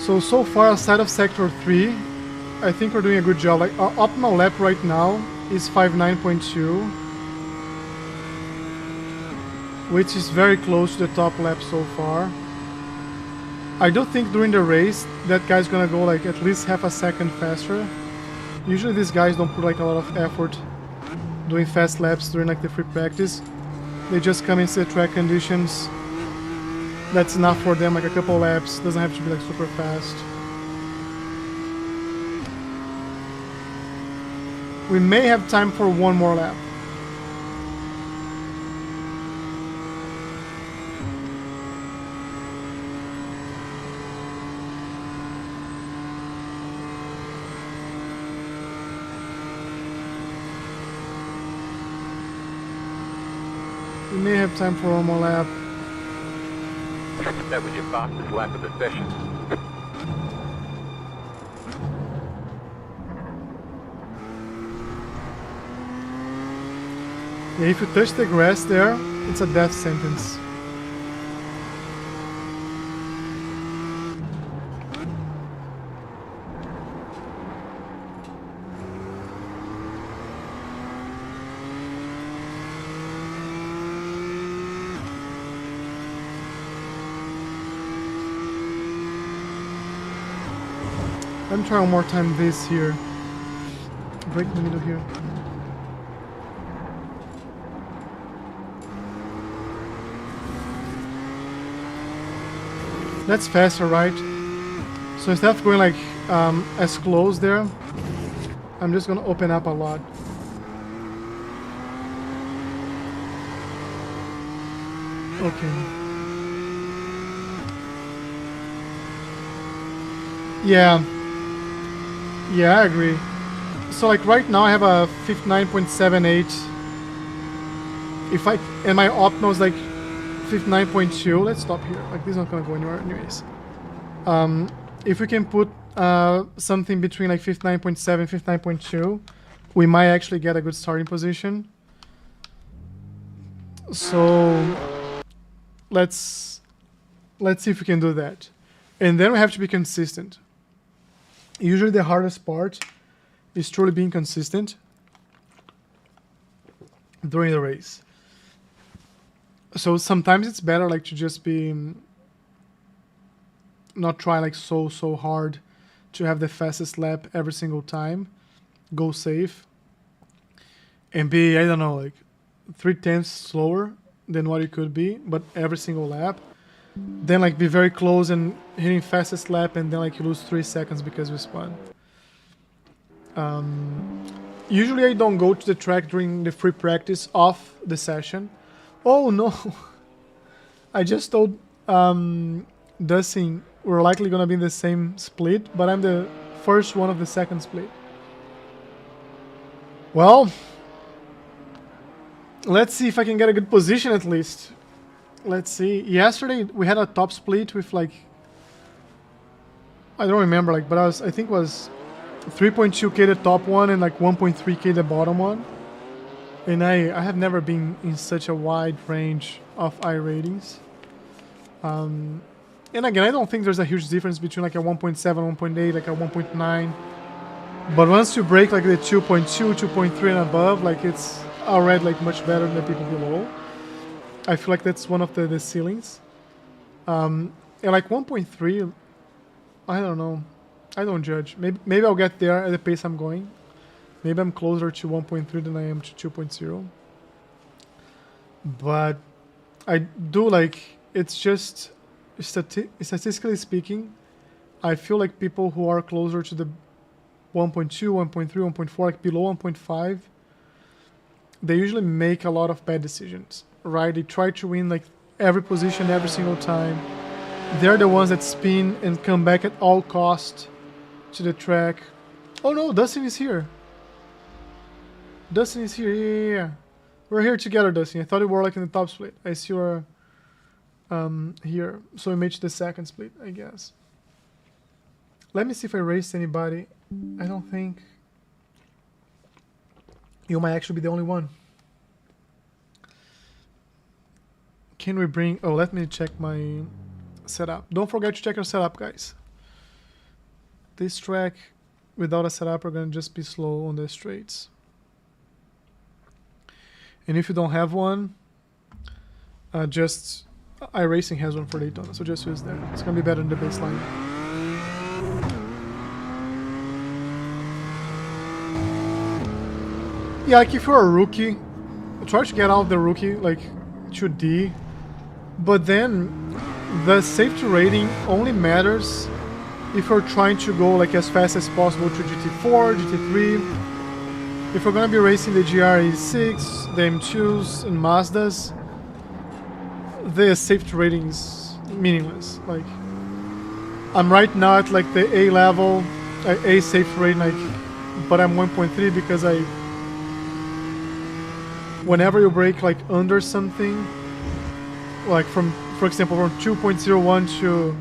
So far aside of sector 3, I think we're doing a good job. Like our optimal lap right now is 59.2, which is very close to the top lap so far. I do think during the race that guy's gonna go like at least half a second faster. Usually these guys don't put like a lot of effort doing fast laps during like the free practice. They just come into the track conditions. That's enough for them, like a couple laps. Doesn't have to be like super fast. We may have time for one more lap. We may have time for one more lap. That was your fastest lap of the session. Yeah, if you touch the grass there, it's a death sentence. Let me try one more time this here. Break in the middle here. That's faster, right? So instead of going like as close there, I'm just gonna open up a lot. Okay. Yeah. Yeah, I agree. So like right now I have a 59.78. If I and my optimal is like 59.2. Let's stop here. Like this is not gonna go anywhere anyways. If we can put something between like 59.7, 59.2, we might actually get a good starting position. So let's see if we can do that. And then we have to be consistent. Usually the hardest part is truly being consistent during the race. So sometimes it's better like to just be not try like so hard to have the fastest lap every single time. Go safe and be, I don't know, like 0.3 slower than what it could be, but every single lap. Then like be very close and hitting fastest lap, and then like you lose 3 seconds because you spun. Usually I don't go to the track during the free practice of the session. Oh no! I just told Dustin we're likely gonna be in the same split, but I'm the first one of the second split. Well, let's see if I can get a good position at least. Let's see. Yesterday we had a top split with like, I don't remember, like, but I think it was 3.2k the top one and like 1.3k the bottom one. And I have never been in such a wide range of I ratings. And again, I don't think there's a huge difference between like a 1.7, 1.8, like a 1.9. But once you break like the 2.2, 2.3 and above, like it's already like much better than the people below. I feel like that's one of the ceilings. And like 1.3, I don't know. I don't judge. Maybe I'll get there at the pace I'm going. Maybe I'm closer to 1.3 than I am to 2.0. But I do like, it's just statistically speaking, I feel like people who are closer to the 1.2, 1.3, 1.4, like below 1.5, they usually make a lot of bad decisions, right? They try to win like every position every single time. They're the ones that spin and come back at all cost to the track. Oh no, Dustin is here. Dustin is here, yeah. We're here together, Dustin. I thought we were like in the top split. I see you're here. So we made the second split, I guess. Let me see if I raced anybody. I don't think. You might actually be the only one. Can we bring... Oh, let me check my setup. Don't forget to check your setup, guys. This track, without a setup, we're going to just be slow on the straights. And if you don't have one, just... iRacing has one for Daytona, so just use that. It's going to be better than the baseline. Yeah, like if you're a rookie, try to get out of the rookie, like to D, but then the safety rating only matters if you're trying to go like as fast as possible to GT4, GT3. If you're gonna be racing the GR86, the M2s and Mazdas, the safety rating is meaningless. Like, I'm right now at like the A level, A safety rating, like, but I'm 1.3 because whenever you break like under something, like for example, from 2.01 to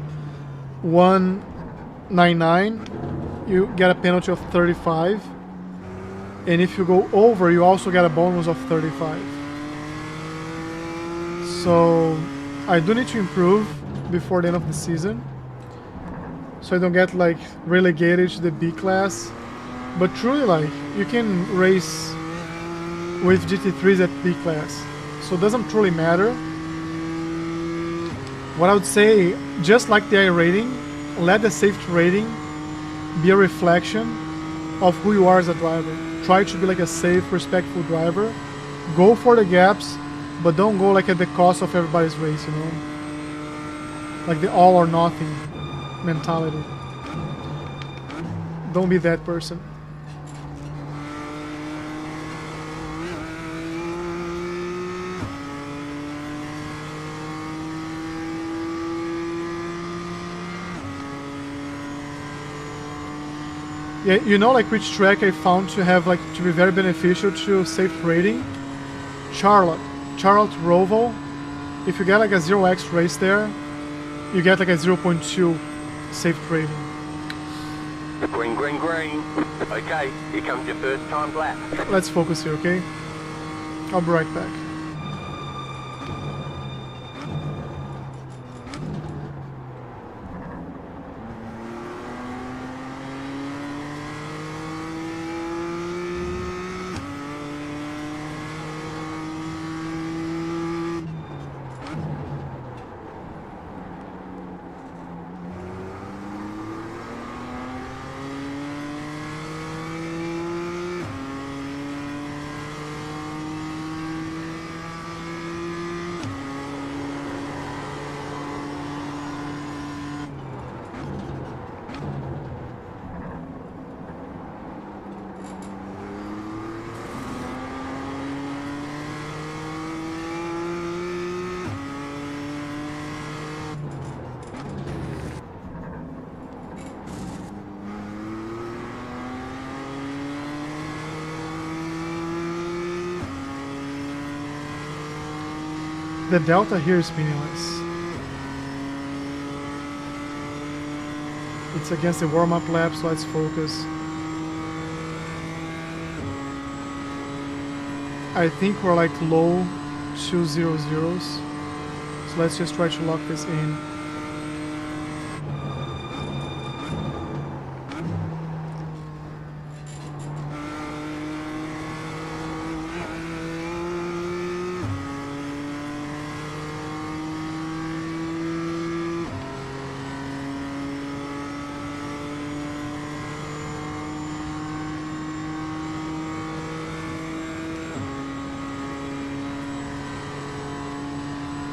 199, you get a penalty of 35. And if you go over, you also get a bonus of 35. So I do need to improve before the end of the season, so I don't get like relegated to the B class. But truly, like, you can race with GT3s at B class, so it doesn't truly matter. What I would say, just like the I rating, let the safety rating be a reflection of who you are as a driver. Try to be like a safe, respectful driver. Go for the gaps, but don't go like at the cost of everybody's race, you know? Like the all or nothing mentality. Don't be that person. Yeah, you know, like which track I found to have like to be very beneficial to safe rating? Charlotte Roval. If you get like a 0x race there, you get like a 0.2 safe rating. Green, green, green. Okay, here comes your first time lap. Let's focus here, okay? I'll be right back. The delta here is meaningless. It's against the warm-up lap, so let's focus. I think we're like low 200s, so let's just try to lock this in.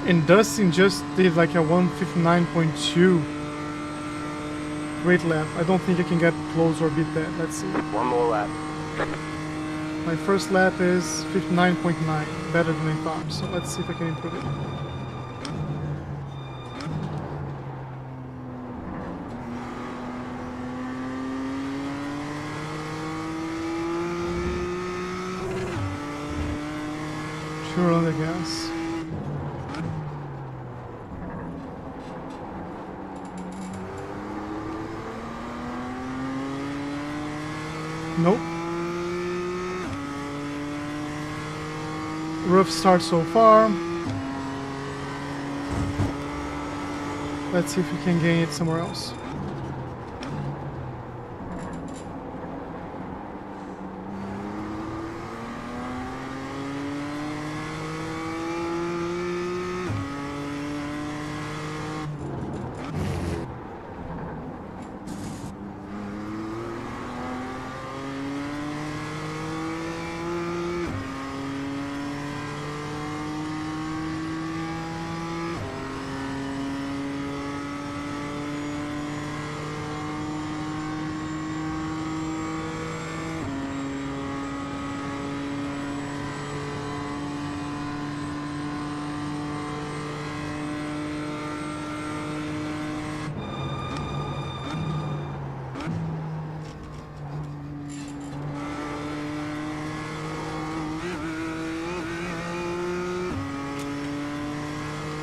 And Dustin just did like a 159.2. Great lap. I don't think I can get close or beat that. Let's see. One more lap. My first lap is 59.9. Better than I thought. So let's see if I can improve it. Sure on the gas. Nope. Rough start so far. Let's see if we can gain it somewhere else.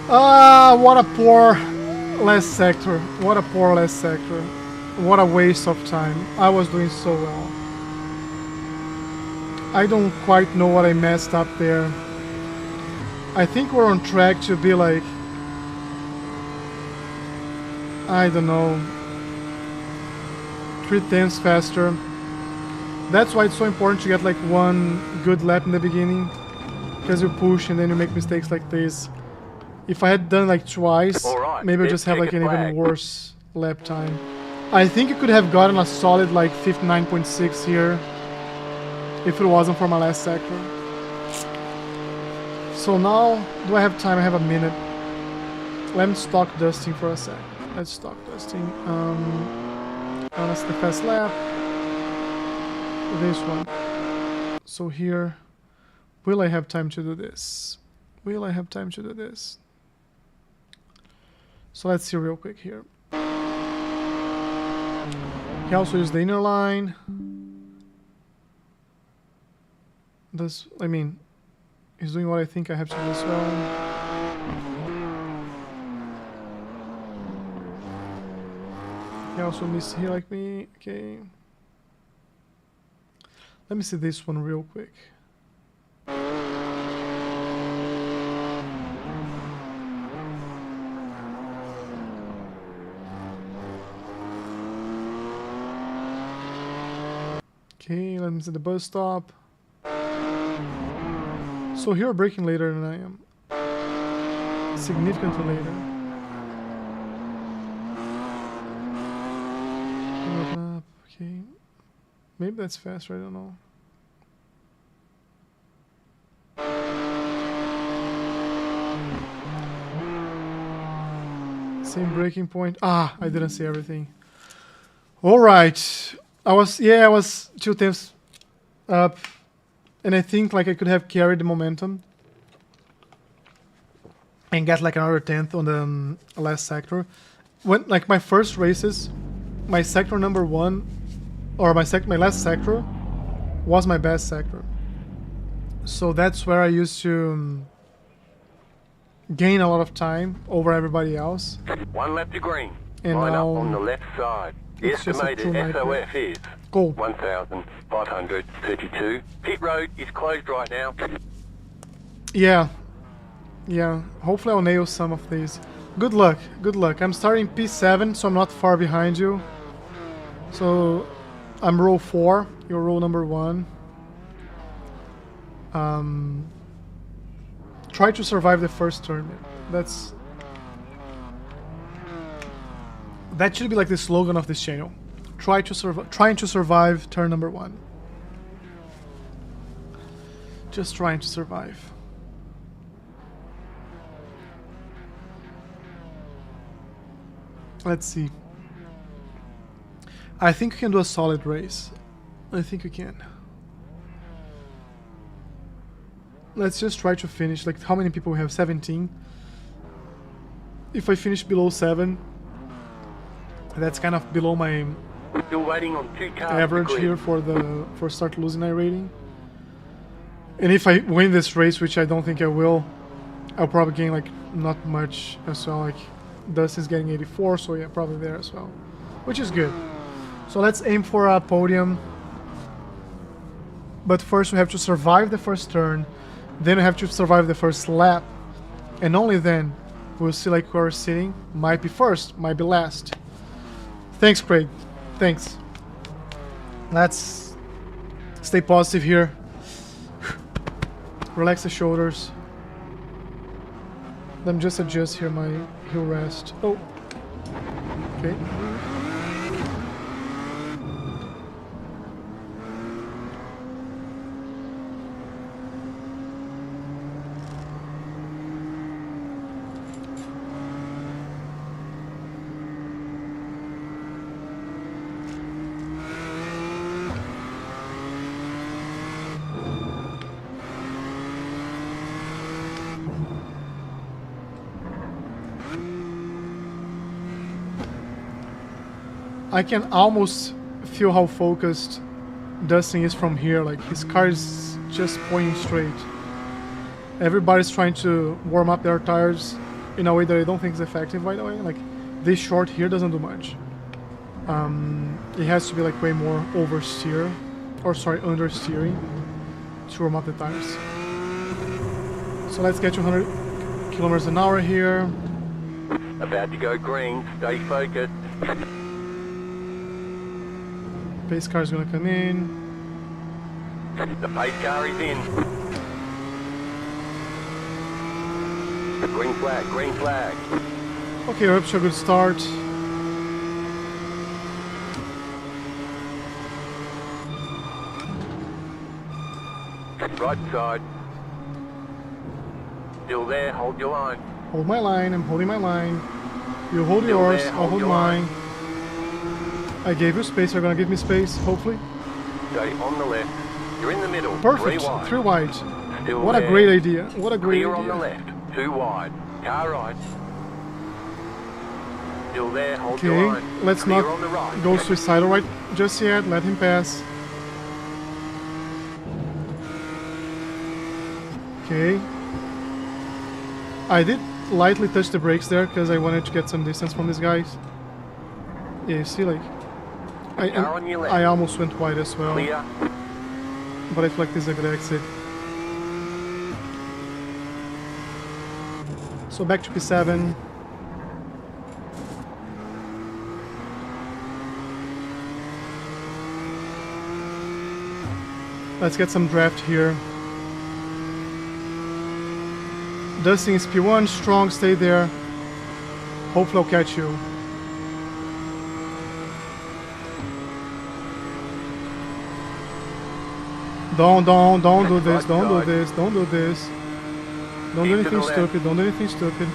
Ah, what a poor last sector. What a poor last sector. What a waste of time. I was doing so well. I don't quite know what I messed up there. I think we're on track to be like, I don't know, 3/10 faster. That's why it's so important to get like one good lap in the beginning, because you push and then you make mistakes like this. If I had done like twice, Alright, maybe I just have like an even worse lap time. I think you could have gotten a solid like 59.6 here if it wasn't for my last sector. So now, do I have time? I have a minute. Let me stop dusting for a sec. Let's stop dusting. That's the fast lap. This one. So here, will I have time to do this? Will I have time to do this? So let's see real quick here. He also used the inner line. This, I mean, he's doing what I think I have to do as well. He also missed here like me. Okay. Let me see this one real quick. Okay, let me see the bus stop. So here we're braking later than I am. Significantly later. Okay. Maybe that's faster, I don't know. Same braking point. Ah, I didn't see everything. Alright. I was 2/10 up. And I think like I could have carried the momentum and get like another 10th on the last sector. When like my first races, my sector number 1 or my last sector was my best sector. So that's where I used to gain a lot of time over everybody else. 1 lap to green. And line now up on the left side. The it's just a estimated true SOF is Cool. 1,532. Pit road is closed right now. Yeah. Yeah. Hopefully I'll nail some of these. Good luck. Good luck. I'm starting P7, so I'm not far behind you. So I'm row 4. You're row number 1. Try to survive the first turn. That should be like the slogan of this channel. Trying to survive turn number 1. Just trying to survive. Let's see. I think we can do a solid race. I think we can. Let's just try to finish. Like, how many people we have? 17. If I finish below 7, that's kind of below my Still waiting on 2 cars. average here for start losing my rating. And if I win this race, which I don't think I will, I'll probably gain like not much as well. Like Dustin's getting 84, so yeah, probably there as well, which is good. So let's aim for a podium. But first we have to survive the first turn, then we have to survive the first lap, and only then we'll see like where we're sitting. Might be first, might be last. Thanks, Craig. Thanks. Let's stay positive here. Relax the shoulders. Let me just adjust here my heel rest. Oh. Okay. I can almost feel how focused Dustin is from here. Like his car is just pointing straight. Everybody's trying to warm up their tires in a way that I don't think is effective, by the way. Like, this short here doesn't do much. It has to be like way more oversteer, or sorry, understeering to warm up the tires. So let's get to 100 kilometers an hour here. About to go green. Stay focused. Pace car is gonna come in. The pace car is in. Green flag, green flag. Okay, we're up to a good start. Right side. Still there, hold your line. Hold my line, I'm holding my line. You hold Still yours, there, I'll hold your mine. line. I gave you space, you're gonna give me space, hopefully. Stay on the left. You're in the middle. Perfect, 3 wide. 3 wide. Still What there. a great idea, what a great Clear on the idea. left. 2 wide. Car right. Still there, hold your Okay, line. let's Clear not on the right. go suicidal right just yet, let him pass. Okay. I did lightly touch the brakes there because I wanted to get some distance from these guys. Yeah, you see, like, Car on your left. I almost went wide as well, Clear. but I feel like this is a good exit. So back to P7. Let's get some draft here. Dustin is P1, strong, stay there. Hopefully I'll catch you. Don't do this, don't do this, don't do this. Don't do Keep to anything the left. stupid, don't do anything stupid.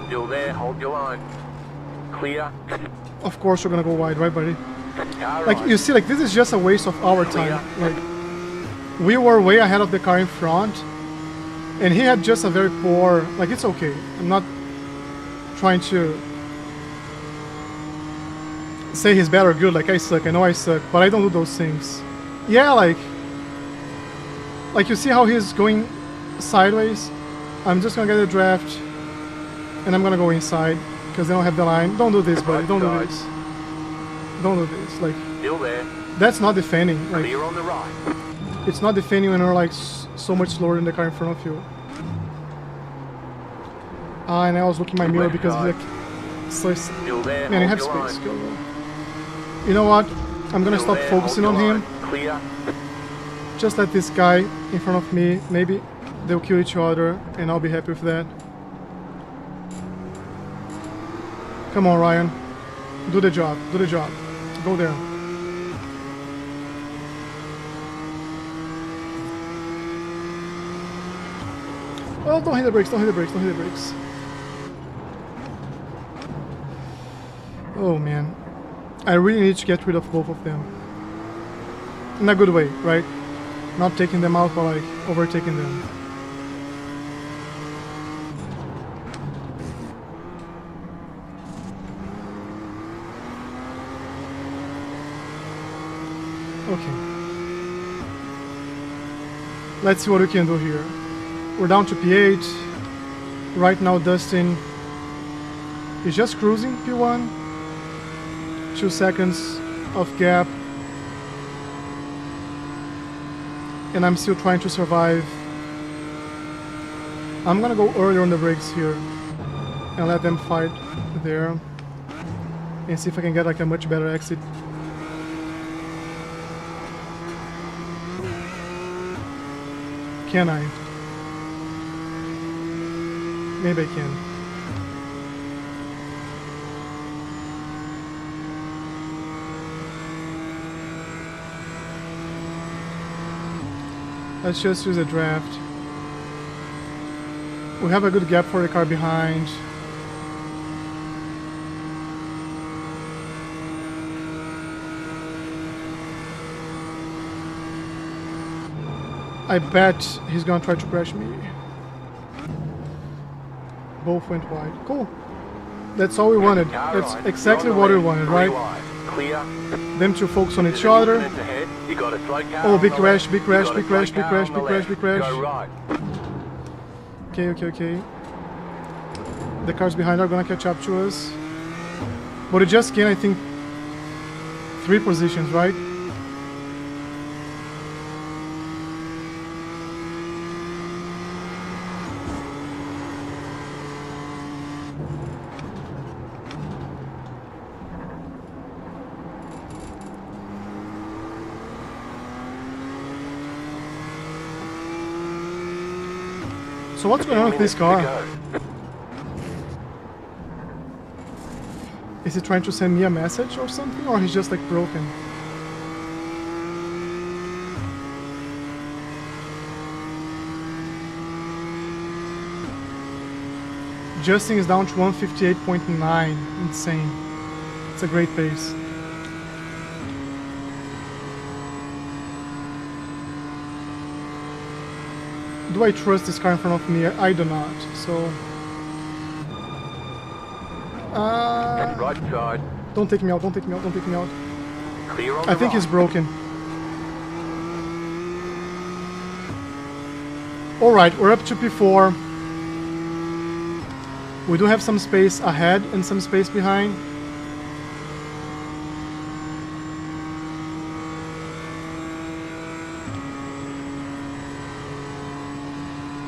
Still there, hold your line. Clear. Of course we're gonna go wide, right buddy? Car Like, right. you see, like, this is just a waste of our time. Like, we were way ahead of the car in front, and he had just a very poor, like, it's okay. I'm not trying to say he's bad or good, like, I suck, I know I suck, but I don't do those things. Yeah, like you see how he's going sideways? I'm just gonna get a draft, and I'm gonna go inside, because they don't have the line. Don't do this, buddy, don't do this. Don't do this, like, Still there. that's not defending, like, Clear on the right. it's not defending when you're like so much slower than the car in front of you. And I was looking at my mirror Left because side. like, so Still there, man, I have hold your space. line. Go, go. You know what? I'm gonna Still stop there, focusing hold on your him. line. Clear. Just let this guy in front of me. Maybe they'll kill each other, and I'll be happy with that. Come on, Ryan. Do the job. Do the job. Go there. Oh, don't hit the brakes, don't hit the brakes, don't hit the brakes. Oh man. I really need to get rid of both of them. In a good way, right? Not taking them out, but like overtaking them. Okay. Let's see what we can do here. We're down to P8. Right now Dustin is just cruising P1. 2 seconds of gap. And I'm still trying to survive. I'm gonna go earlier on the brakes here and let them fight there and see if I can get like a much better exit. Can I? Maybe I can. Let's just use a draft. We have a good gap for the car behind. I bet he's gonna try to crash me. Both went wide. Cool. That's all we wanted. Car That's right. exactly You're on what the we left. wanted, 3 right? wide. Clear. Them to focus on There's each an other. incident ahead. You got a slow car Oh, on big the crash, left. big You crash, got a big slow crash, big car crash, on the big crash, left. big crash. Go right. Okay. The cars behind are gonna catch up to us. But it just gained, I think, 3 positions, right? So what's going on with this car? Is he trying to send me a message or something, or he's just like broken? Justin is down to 158.9. Insane. It's a great pace. Do I trust this car in front of me? I do not. So. Right side. Don't take me out. Don't take me out. Don't take me out. Clear on I think the he's broken. Alright, we're up to P4. We do have some space ahead and some space behind.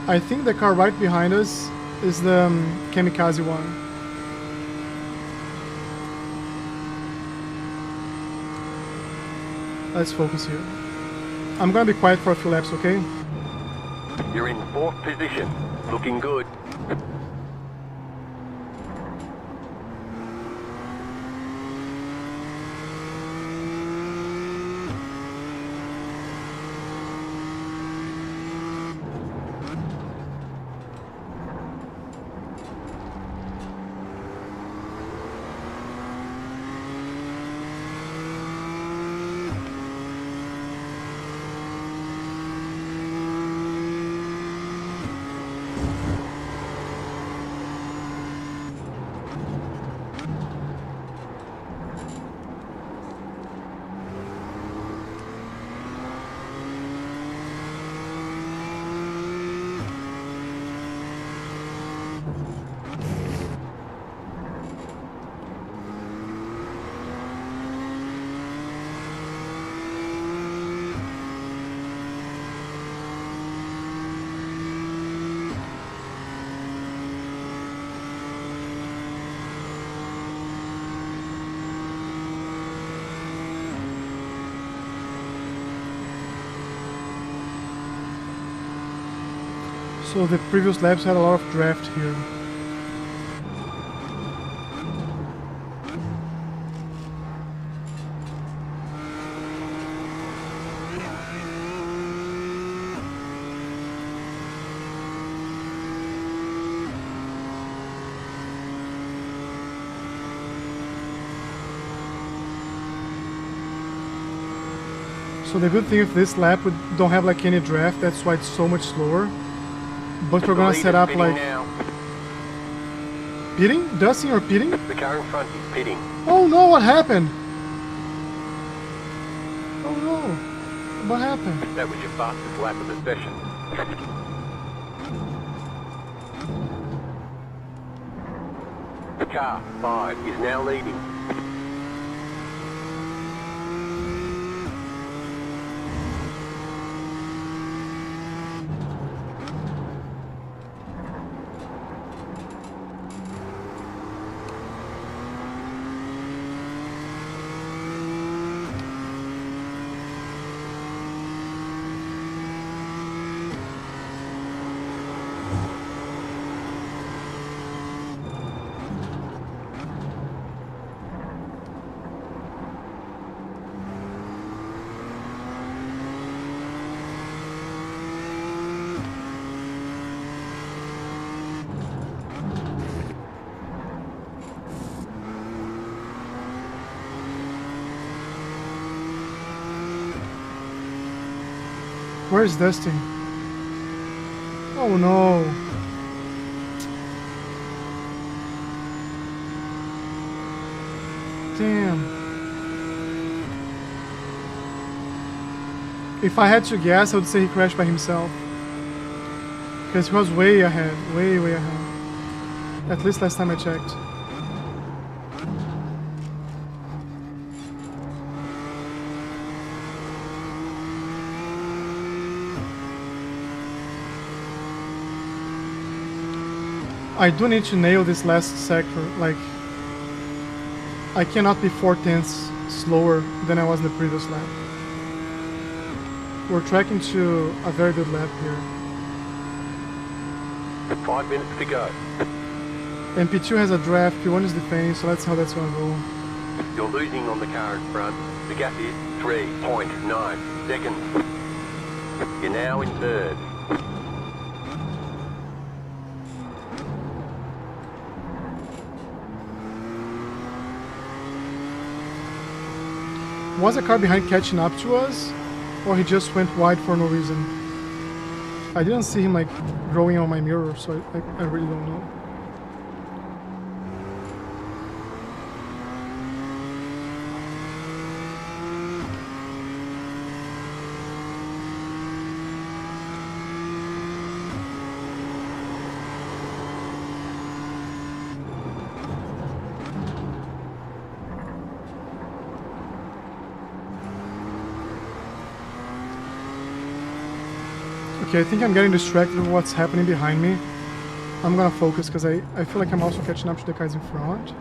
I think the car right behind us is the kamikaze one. Let's focus here. I'm gonna be quiet for a few laps, okay? You're in 4th position. Looking good. So the previous laps had a lot of draft here. So the good thing with this lap, we don't have like any draft, that's why it's so much slower. But we're gonna set up like... Now. Pitting? Dusting or pitting? The car in front is pitting. Oh no, what happened? Oh no, what happened? That was your fastest lap of the session. Car 5 is now leading. Where's Dustin? Oh no. Damn. If I had to guess, I would say he crashed by himself. Because he was way ahead, way ahead. At least last time I checked. I do need to nail this last sector, like I cannot be 4/10 slower than I was in the previous lap. We're tracking to a very good lap here. 5 minutes to go. And P2 has a draft, P1 is defending, so that's how that's gonna go. You're losing on the car in front. The gap is 3.9 seconds. You're now in third. Was a car behind catching up to us, or he just went wide for no reason? I didn't see him like growing on my mirror, so I really don't know. Okay, I think I'm getting distracted with what's happening behind me. I'm gonna focus because I feel like I'm also catching up to the guys in front.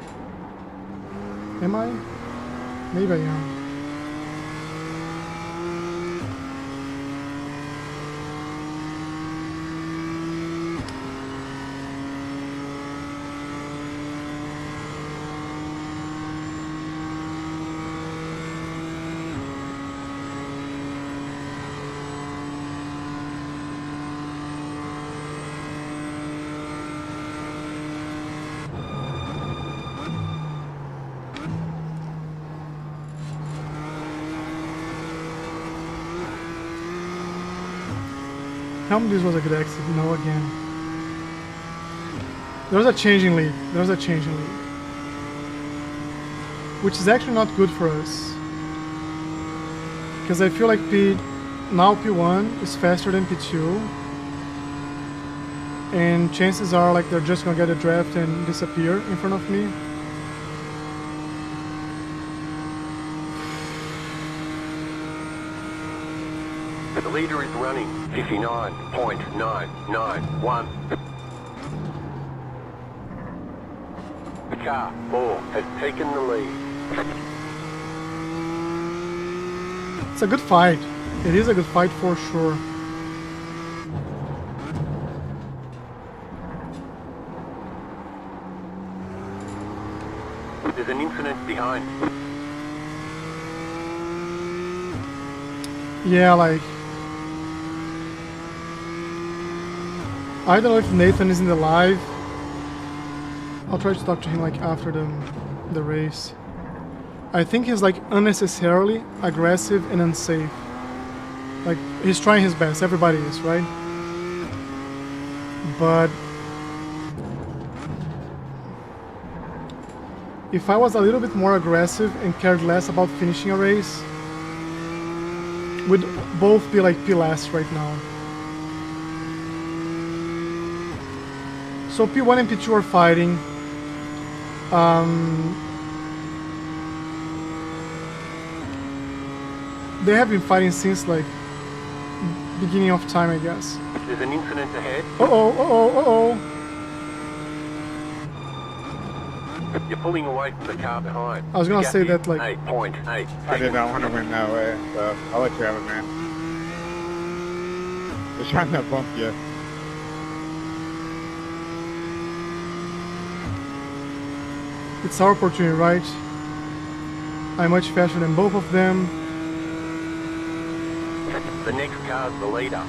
Am I? Maybe I am. Tell me this was a good exit. No, again. There was a changing lead. There was a changing lead. Which is actually not good for us. Because I feel like now P1 is faster than P2. And chances are like they're just gonna get a draft and disappear in front of me. The leader is running 59.991. Car 4 has taken the lead. It's a good fight. It is a good fight for sure. There's an incident behind. Yeah, like I don't know if Nathan is in the live. I'll try to talk to him like after the race. I think he's like unnecessarily aggressive and unsafe. Like he's trying his best, everybody is, right? But if I was a little bit more aggressive and cared less about finishing a race, we'd both be like P last right now. So P1 and P2 are fighting. They have been fighting since like beginning of time, I guess. There's an incident ahead. Uh-oh. You're pulling away from the car behind. I was gonna say that like 8.8. I did not want to win that way, so I'll let you have it, man. Just trying to bump you. it's our opportunity, right? I'm much faster than both of them. The next car's the leader.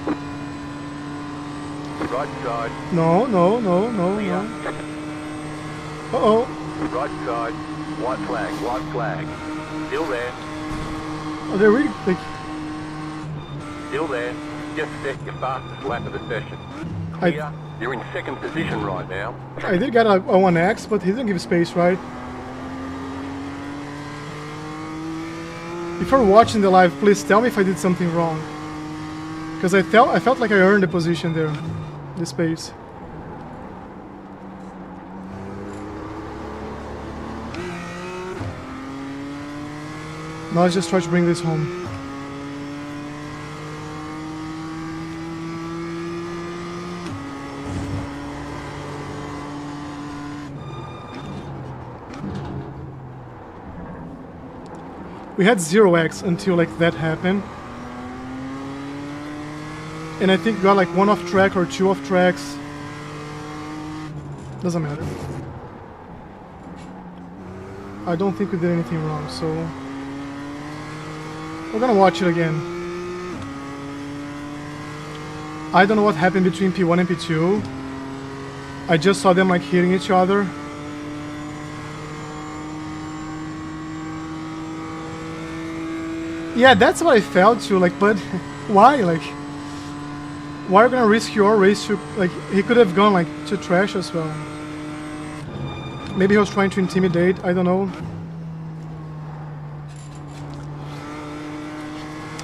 Right side. No. Clear. Uh-oh. Right side. White flag. Still there. Are they really like Still there. Just set your fastest lap of the session. Clear. You're in second position right now. I did get a 1x, but he didn't give space, right? If you're watching the live, please tell me if I did something wrong. Because I felt like I earned the position there. the space. Now let's just try to bring this home. We had 0x until like that happened. And I think we got like 1 off track or 2 off tracks. Doesn't matter. I don't think we did anything wrong, so we're gonna watch it again. I don't know what happened between P1 and P2. I just saw them like hitting each other. Yeah, that's what I felt too, like, but why? Like, why are you gonna risk your race to, like, he could have gone, like, to trash as well. Maybe he was trying to intimidate, I don't know.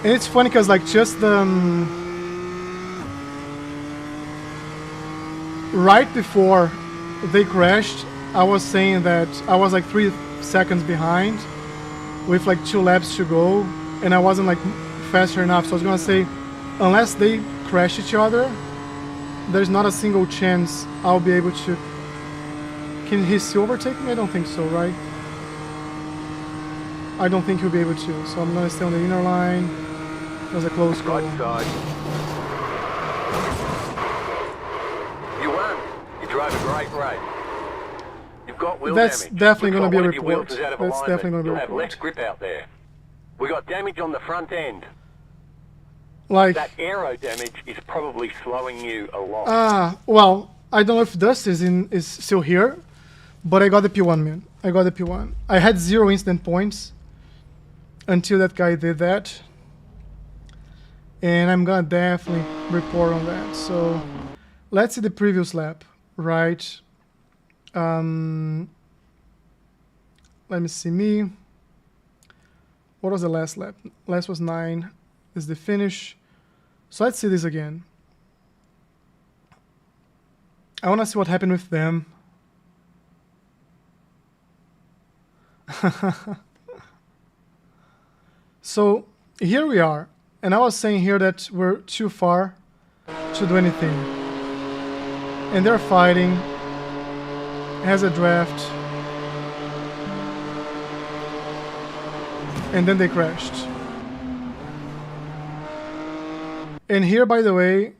And it's funny because, like, just the... right before they crashed, I was saying that I was, like, 3 seconds behind with, like, 2 laps to go. And I wasn't like faster enough, so I was gonna say, unless they crash each other, there's not a single chance I'll be able to. Can he still overtake me? I don't think so, right? I don't think he'll be able to, so I'm gonna stay on the inner line. That was a close call. Right side. You won. You drove a great race. You've got wheel That's damage. definitely gonna be a One of your report. wheels is out of That's alignment. definitely gonna be a You'll have report. less grip out there. We got damage on the front end. Like, That aero damage is probably slowing you a lot. well, I don't know if Dust is still here, but I got the P1, man. I got the P1. I had 0 instant points until that guy did that. And I'm gonna definitely report on that. So let's see the previous lap, right? Let me see me. What was the last lap? Last was 9. This is the finish. So let's see this again. I want to see what happened with them. So here we are. And I was saying here that we're too far to do anything. And they're fighting. Has a draft. And then they crashed. And here, by the way,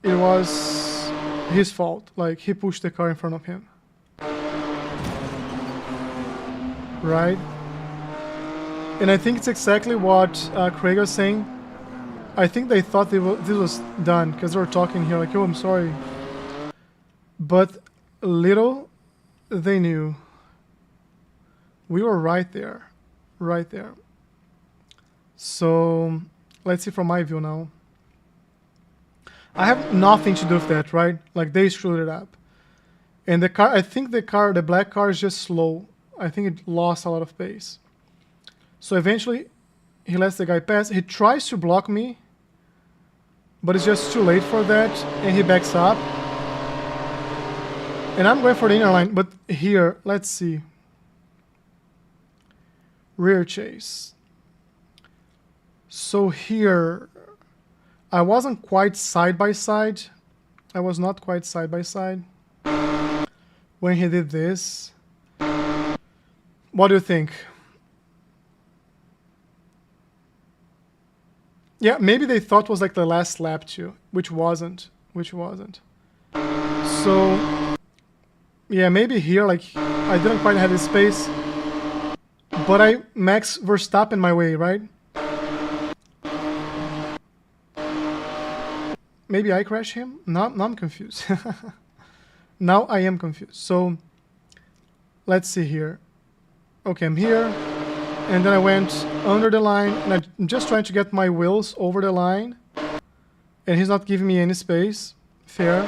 it was his fault. Like, he pushed the car in front of him. Right? And I think it's exactly what Craig was saying. I think they thought this was done, because they were talking here like, oh, I'm sorry. But little they knew. We were right there. Right there. So let's see from my view now. I have nothing to do with that, right? Like, they screwed it up. And the car, I think the black car is just slow. I think it lost a lot of pace. So eventually he lets the guy pass. He tries to block me, but it's just too late for that, and he backs up. And I'm going for the inner line, but here, let's see. Rear chase. So here, I wasn't quite side by side. I was not quite side by side when he did this. What do you think? Yeah, maybe they thought it was like the last lap too, which wasn't. So, yeah, maybe here, like, I didn't quite have the space, but I Max Verstappen my way, right? Maybe I crash him? No, I'm confused. Now I am confused. So, let's see here. Okay, I'm here. And then I went under the line, and I'm just trying to get my wheels over the line. And he's not giving me any space. Fair.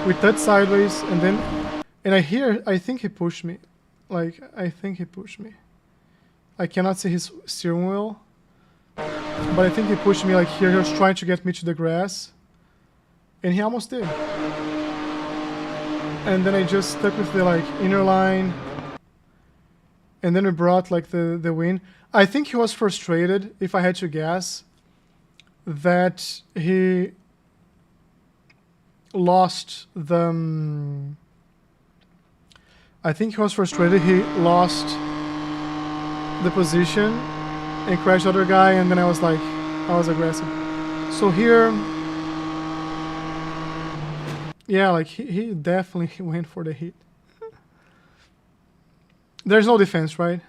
We touch sideways, and then... And I think he pushed me. Like, I think he pushed me. I cannot see his steering wheel. But I think he pushed me like here. He was trying to get me to the grass. And he almost did. And then I just stuck with the like inner line. And then we brought like the win. I think he was frustrated, if I had to guess, that he lost the... I think he was frustrated, he lost the position and crashed the other guy, and then I was like, I was aggressive. So here, yeah, like he definitely went for the hit. There's no defense, right?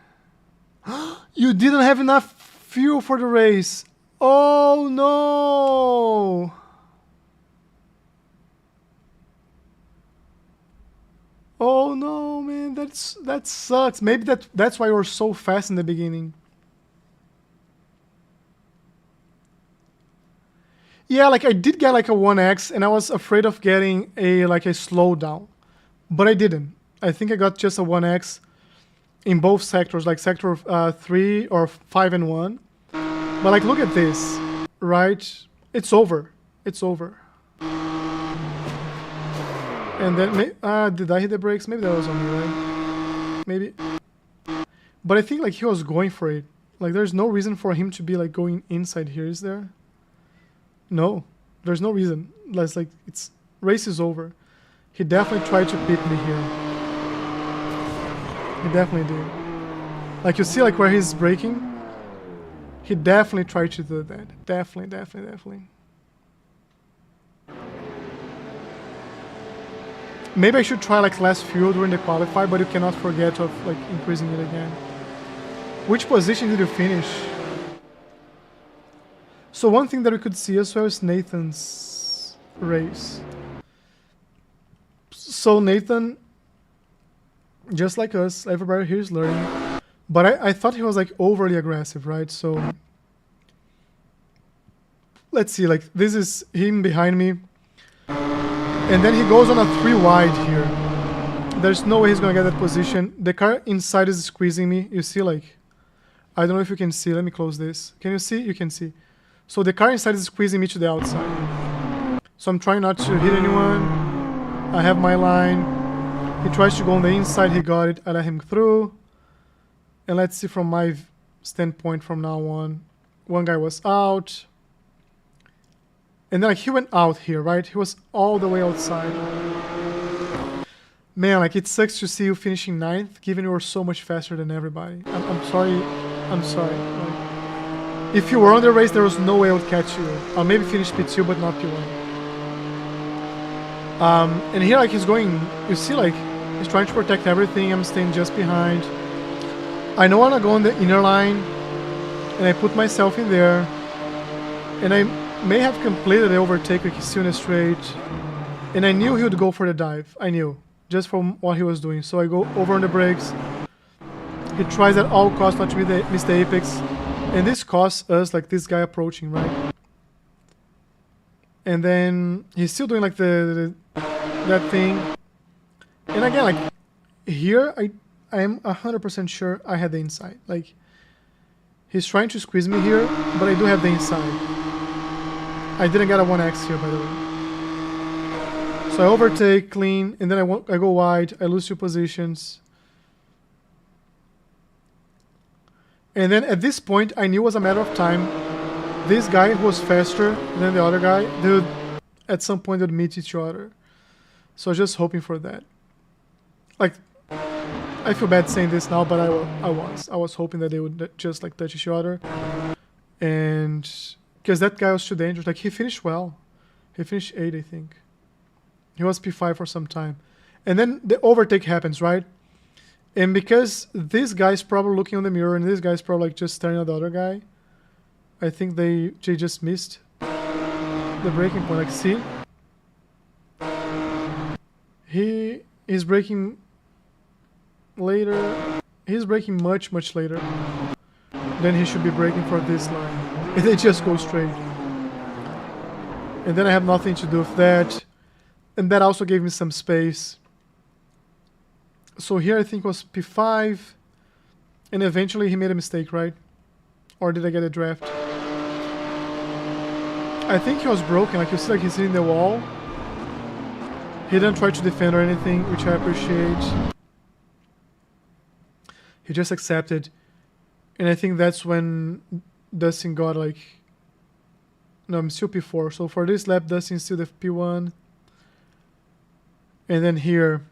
You didn't have enough fuel for the race. Oh no! Oh no, man, that sucks. Maybe that's why you were so fast in the beginning. Yeah, like I did get like a 1x, and I was afraid of getting a slowdown, but I didn't. I think I got just a 1x in both sectors, like sector 3 or 5 and 1. But like, look at this, right? It's over. It's over. And then, did I hit the brakes? Maybe that was on me, right? Maybe. But I think like he was going for it. Like there's no reason for him to be like going inside here, is there? No, there's no reason. Let's like, race is over. He definitely tried to beat me here. He definitely did. Like you see like where he's braking? He definitely tried to do that. Definitely. Maybe I should try like less fuel during the qualify, but you cannot forget of like increasing it again. Which position did you finish? So one thing that we could see as well is Nathan's race. So Nathan, just like us, everybody here is learning. But I thought he was like overly aggressive, right? So let's see, like this is him behind me. And then he goes on a 3 wide here. There's no way he's gonna get that position. The car inside is squeezing me. You see, like, I don't know if you can see. Let me close this. Can you see? You can see. So the car inside is squeezing me to the outside. So I'm trying not to hit anyone. I have my line. He tries to go on the inside. He got it. I let him through. And let's see from my standpoint from now on. One guy was out. And then like he went out here, right? He was all the way outside. Man, like it sucks to see you finishing 9th, given you were so much faster than everybody. I'm sorry. I'm sorry. Like, if you were on the race, there was no way I would catch you. I'll maybe finish P2, but not P1. And here, like he's going. You see, like he's trying to protect everything. I'm staying just behind. I know I'm gonna go on the inner line, and I put myself in there, and I may have completed the overtake like he's still in a straight, and I knew he would go for the dive. I knew, just from what he was doing. So I go over on the brakes. He tries at all costs not to miss the apex, and this costs us like this guy approaching, right? And then he's still doing like that thing, and again like here I am 100% sure I had the inside. Like he's trying to squeeze me here, but I do have the inside. I didn't get a 1x here, by the way. So I overtake clean, and then I go wide. I lose 2 positions. And then at this point, I knew it was a matter of time. This guy who was faster than the other guy, they would, at some point, they'd meet each other. So I was just hoping for that. Like, I feel bad saying this now, but I was hoping that they would just like touch each other. And because that guy was too dangerous. Like he finished well. He finished 8, I think. He was P5 for some time. And then the overtake happens, right? And because this guy's probably looking on the mirror and this guy's probably like just staring at the other guy, I think they just missed the braking point. Like see? He is braking later. He's braking much later than he should be braking for this line. And they just go straight. And then I have nothing to do with that. And that also gave me some space. So here I think was P5. And eventually he made a mistake, right? Or did I get a draft? I think he was broken. Like you see, like he's hitting the wall. He didn't try to defend or anything, which I appreciate. He just accepted. And I think that's when Dustin got like... No, I'm still P4. So for this lap, Dustin's still the P1. And then here...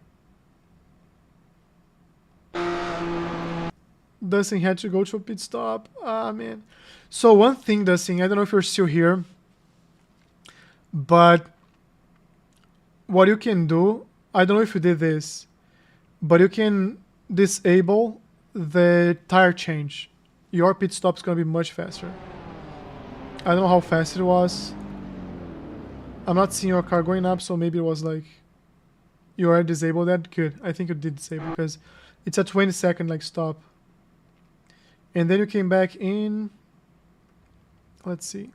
Dustin had to go to a pit stop. Ah, man. So one thing, Dustin, I don't know if you're still here, but what you can do, I don't know if you did this, but you can disable the tire change. Your pit stop's gonna be much faster. I don't know how fast it was. I'm not seeing your car going up, so maybe it was like you already disabled that. Good. I think you did disable because it's a 20-second like stop. And then you came back in. Let's see.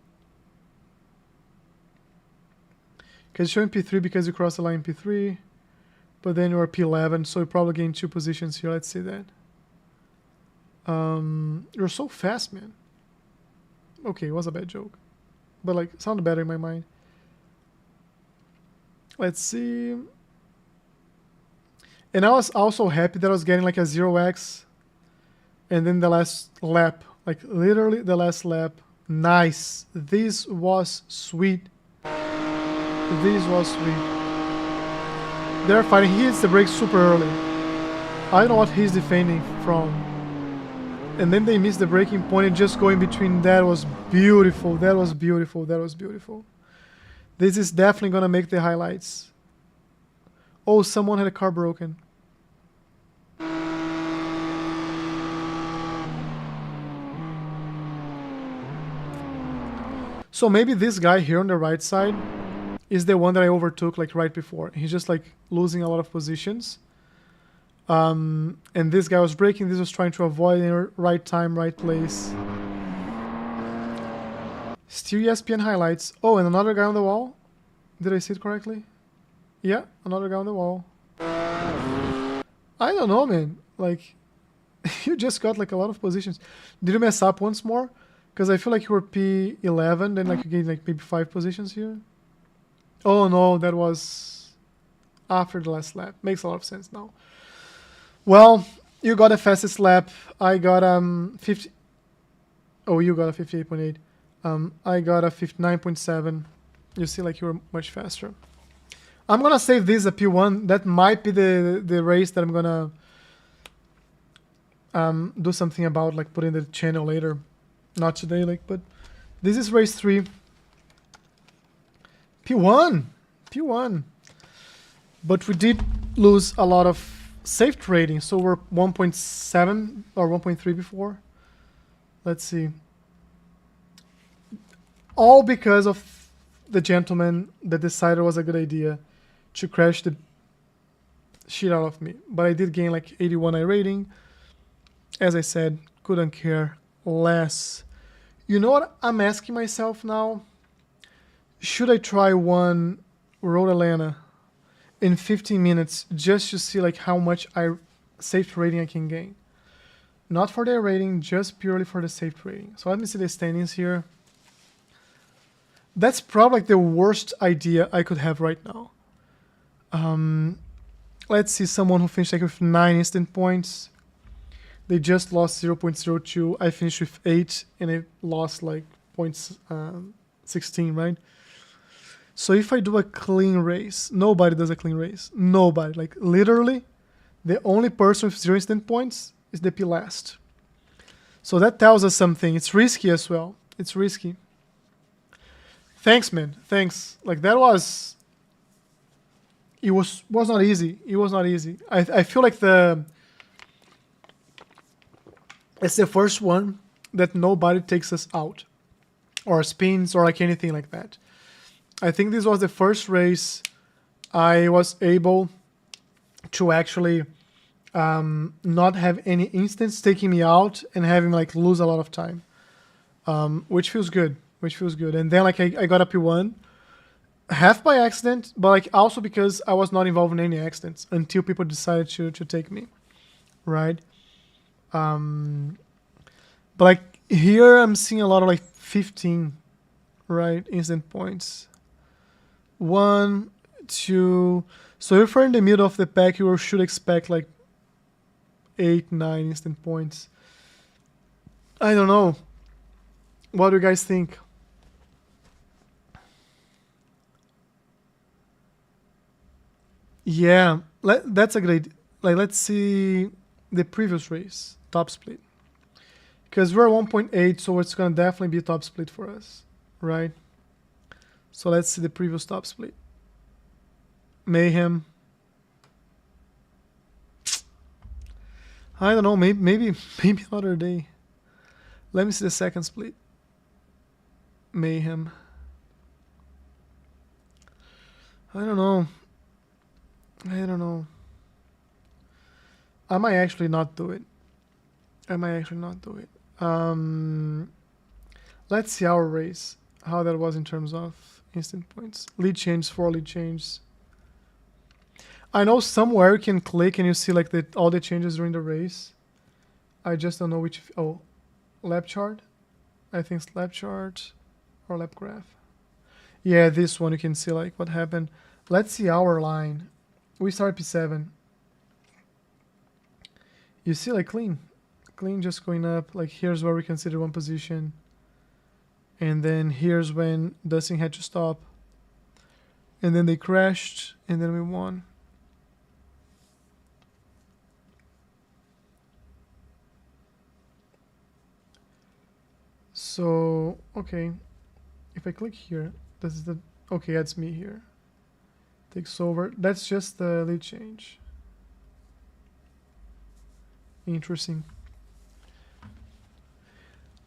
Because you're in P3 because you crossed the line in P3. But then you're P11, so you probably gained 2 positions here. Let's see that. You're so fast, man. Okay, it was a bad joke. But like, it sounded better in my mind. Let's see. And I was also happy that I was getting like a 0x. And then the last lap, like literally the last lap. Nice. This was sweet. This was sweet. They're fighting. He hits the brakes super early. I don't know what he's defending from. And then they missed the braking point and just going between. That was beautiful. That was beautiful. That was beautiful. This is definitely going to make the highlights. Oh, someone had a car broken. So maybe this guy here on the right side is the one that I overtook like right before. He's just like losing a lot of positions. And this guy was braking. This was trying to avoid the right time, right place. Still ESPN highlights. Oh, and another guy on the wall. Did I see it correctly? Yeah, another guy on the wall. I don't know, man. Like, you just got like a lot of positions. Did you mess up once more? Because I feel like you were P11, then like you gained like maybe 5 positions here. Oh no, that was after the last lap. Makes a lot of sense now. Well, you got the fastest lap. I got 50. Oh, you got a 58.8. I got a 59.7. You see, like you were much faster. I'm gonna save this a P1. That might be the race that I'm gonna do something about, like put in the channel later. Not today, like, but this is race 3. P1. P1. But we did lose a lot of safety rating, so we're 1.7 or 1.3 before. Let's see. All because of the gentleman that decided it was a good idea to crash the shit out of me. But I did gain like 81 rating. As I said, couldn't care less. You know what I'm asking myself now? Should I try one Road Atlanta in 15 minutes just to see like how much safety rating I can gain? Not for the rating, just purely for the safety rating. So let me see the standings here. That's probably like the worst idea I could have right now. Let's see someone who finished like with 9 instant points. They just lost 0.02. I finished with 8 and I lost like 0.16, right? So if I do a clean race, nobody does a clean race. Nobody. Like literally, the only person with 0 instant points is the P last. So that tells us something. It's risky as well. It's risky. Thanks, man. Thanks. Like that was... It was not easy. It was not easy. I feel like it's the first one that nobody takes us out. Or spins or like anything like that. I think this was the first race I was able to actually not have any instants taking me out and having like lose a lot of time. Which feels good. Which feels good. And then like I got a P1. Half by accident, but like also because I was not involved in any accidents until people decided to take me. Right? But like here I'm seeing a lot of like 15, right, instant points. 1, to... So if we're in the middle of the pack, you should expect like 8, 9 instant points. I don't know. What do you guys think? Yeah, that's a great... Like, let's see the previous race, top split. Because we're 1.8, so it's gonna definitely be top split for us, right? So let's see the previous top split. Mayhem. I don't know, maybe another day. Let me see the second split. Mayhem. I don't know. I might actually not do it. Let's see our race, how that was in terms of instant points. Lead change, 4 lead changes. I know somewhere you can click and you see like all the changes during the race. I just don't know which. Oh, lap chart. I think it's lap chart or lap graph. Yeah, this one you can see like what happened. Let's see our line. We start P7. You see like clean just going up. Like here's where we consider one position. And then here's when Dustin had to stop. And then they crashed and then we won. So, okay. If I click here, this is the... Okay, that's me here. Takes over. That's just the lead change. Interesting.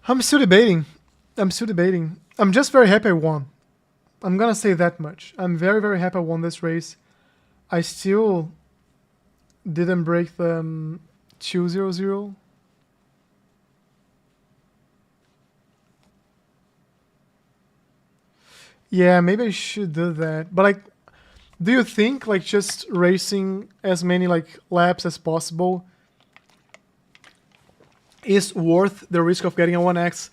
I'm still debating. I'm just very happy I won. I'm gonna say that much. I'm very, very happy I won this race. I still didn't break the 200. Yeah, maybe I should do that. But like, do you think like just racing as many like laps as possible is worth the risk of getting a 1x?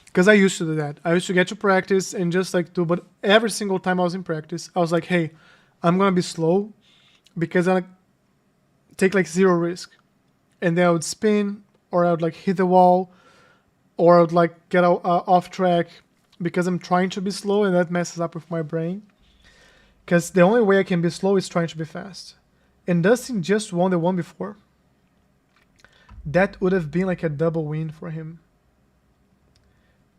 Because I used to do that. I used to get to practice and just like do, but every single time I was in practice, I was like, hey, I'm gonna be slow because I take like 0 risk. And then I would spin, or I would like hit the wall, or I would like get off track because I'm trying to be slow, and that messes up with my brain. Because the only way I can be slow is trying to be fast. And Dustin just won the one before. That would have been like a double win for him.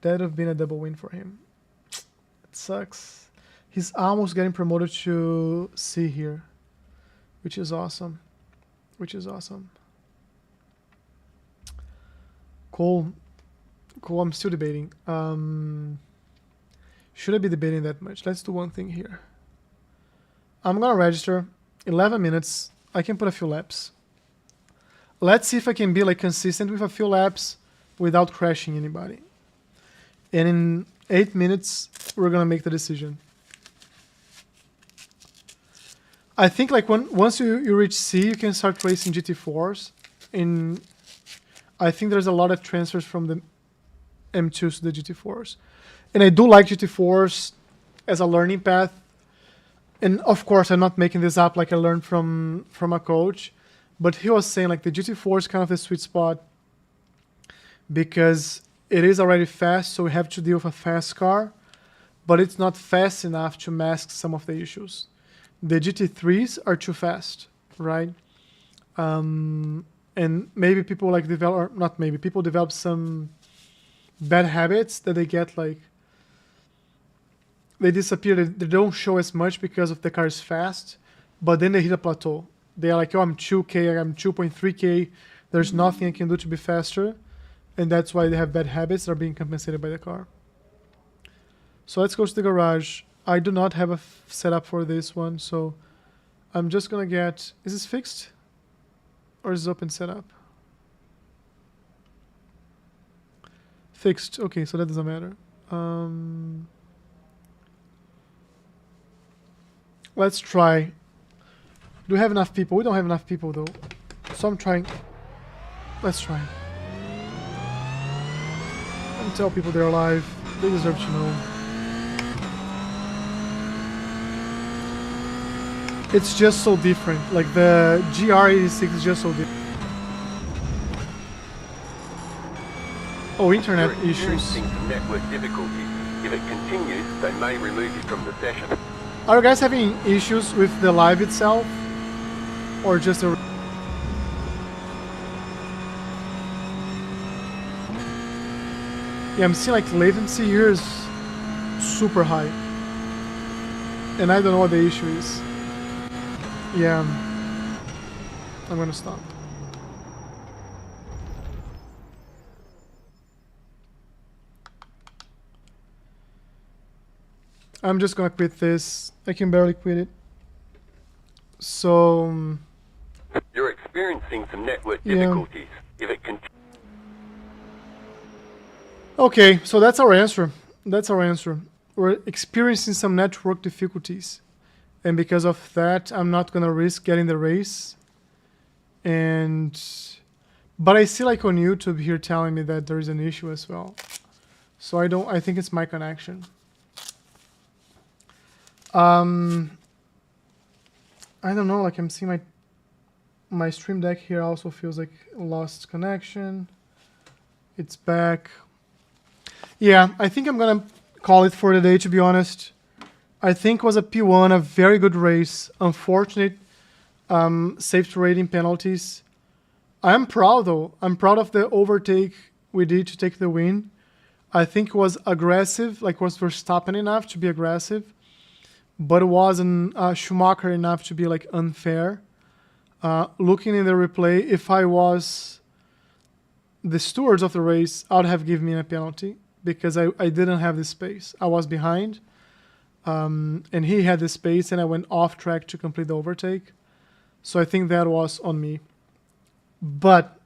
That would have been a double win for him. It sucks. He's almost getting promoted to C here, which is awesome. Cool. I'm still debating. Should I be debating that much? Let's do one thing here. I'm gonna register 11 minutes. I can put a few laps. Let's see if I can be like consistent with a few laps without crashing anybody. And in 8 minutes, we're gonna make the decision. I think like once you reach C, you can start racing GT4s. And I think there's a lot of transfers from the M2s to the GT4s. And I do like GT4s as a learning path. And of course, I'm not making this up like I learned from a coach. But he was saying like the GT4 is kind of the sweet spot because it is already fast, so we have to deal with a fast car, but it's not fast enough to mask some of the issues. The GT3s are too fast, right? And maybe people like develop, or not maybe, people develop some bad habits that they get like, they disappear, they don't show as much because of the car is fast, but then they hit a plateau. They're like, oh, I'm 2K, I'm 2.3K, there's nothing I can do to be faster. And that's why they have bad habits that are being compensated by the car. So let's go to the garage. I do not have a setup for this one, so I'm just gonna get, is this fixed? Or is this open setup? Fixed, okay, so that doesn't matter. Let's try. Do we have enough people? We don't have enough people though. So I'm trying. Let's try. And tell people they're alive. They deserve to know. It's just so different. Like the GR86 is just so different. Oh, internet You're issues. experiencing some network difficulties. If it continues, they may remove you from the session. Are you guys having issues with the live itself? Or just a... Yeah, I'm seeing like latency here is super high. And I don't know what the issue is. Yeah. I'm gonna stop. I'm just gonna quit this. I can barely quit it. So... You're experiencing some network Yeah. difficulties. If it continues, Okay, so that's our answer. That's our answer. We're experiencing some network difficulties. And because of that, I'm not gonna risk getting the race. And... But I see like on YouTube here telling me that there is an issue as well. So I think it's my connection. I don't know, like I'm seeing my Stream Deck here also feels like lost connection. It's back. Yeah, I think I'm gonna call it for the day, to be honest. I think it was a P1, a very good race. Unfortunate safety rating penalties. I am proud though. I'm proud of the overtake we did to take the win. I think it was aggressive, like was Verstappen enough to be aggressive, but it wasn't Schumacher enough to be like unfair. Looking in the replay, if I was the stewards of the race, I would have given me a penalty because I didn't have the space. I was behind, and he had the space, and I went off track to complete the overtake. So I think that was on me. But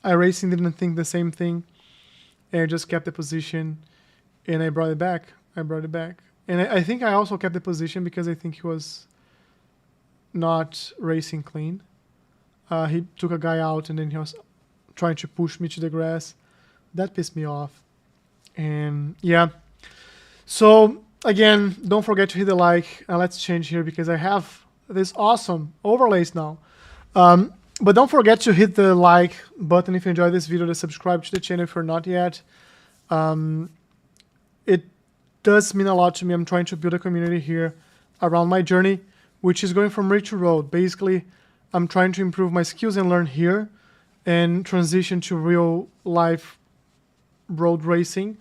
iRacing didn't think the same thing, and I just kept the position, and I brought it back. And I think I also kept the position because I think he was not racing clean. He took a guy out, and then he was trying to push me to the grass. That pissed me off. And yeah. So again, don't forget to hit the like. Let's change here because I have this awesome overlays now. But don't forget to hit the like button if you enjoyed this video, to subscribe to the channel if you're not yet. It does mean a lot to me. I'm trying to build a community here around my journey, which is going from road to road. Basically, I'm trying to improve my skills and learn here and transition to real life road racing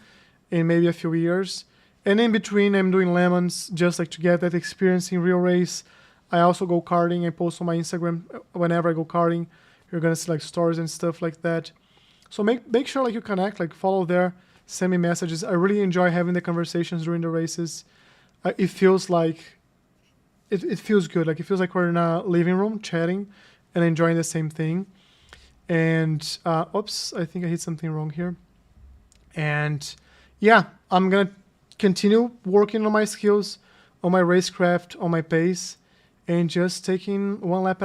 in maybe a few years. And in between, I'm doing lemons just like to get that experience in real race. I also go karting. I post on my Instagram whenever I go karting. You're gonna see like stories and stuff like that. So make sure like you connect, like follow there, send me messages. I really enjoy having the conversations during the races. It feels like it feels good. Like it feels like we're in a living room chatting and enjoying the same thing. And oops, I think I hit something wrong here. And yeah, I'm gonna continue working on my skills, on my racecraft, on my pace, and just taking one lap at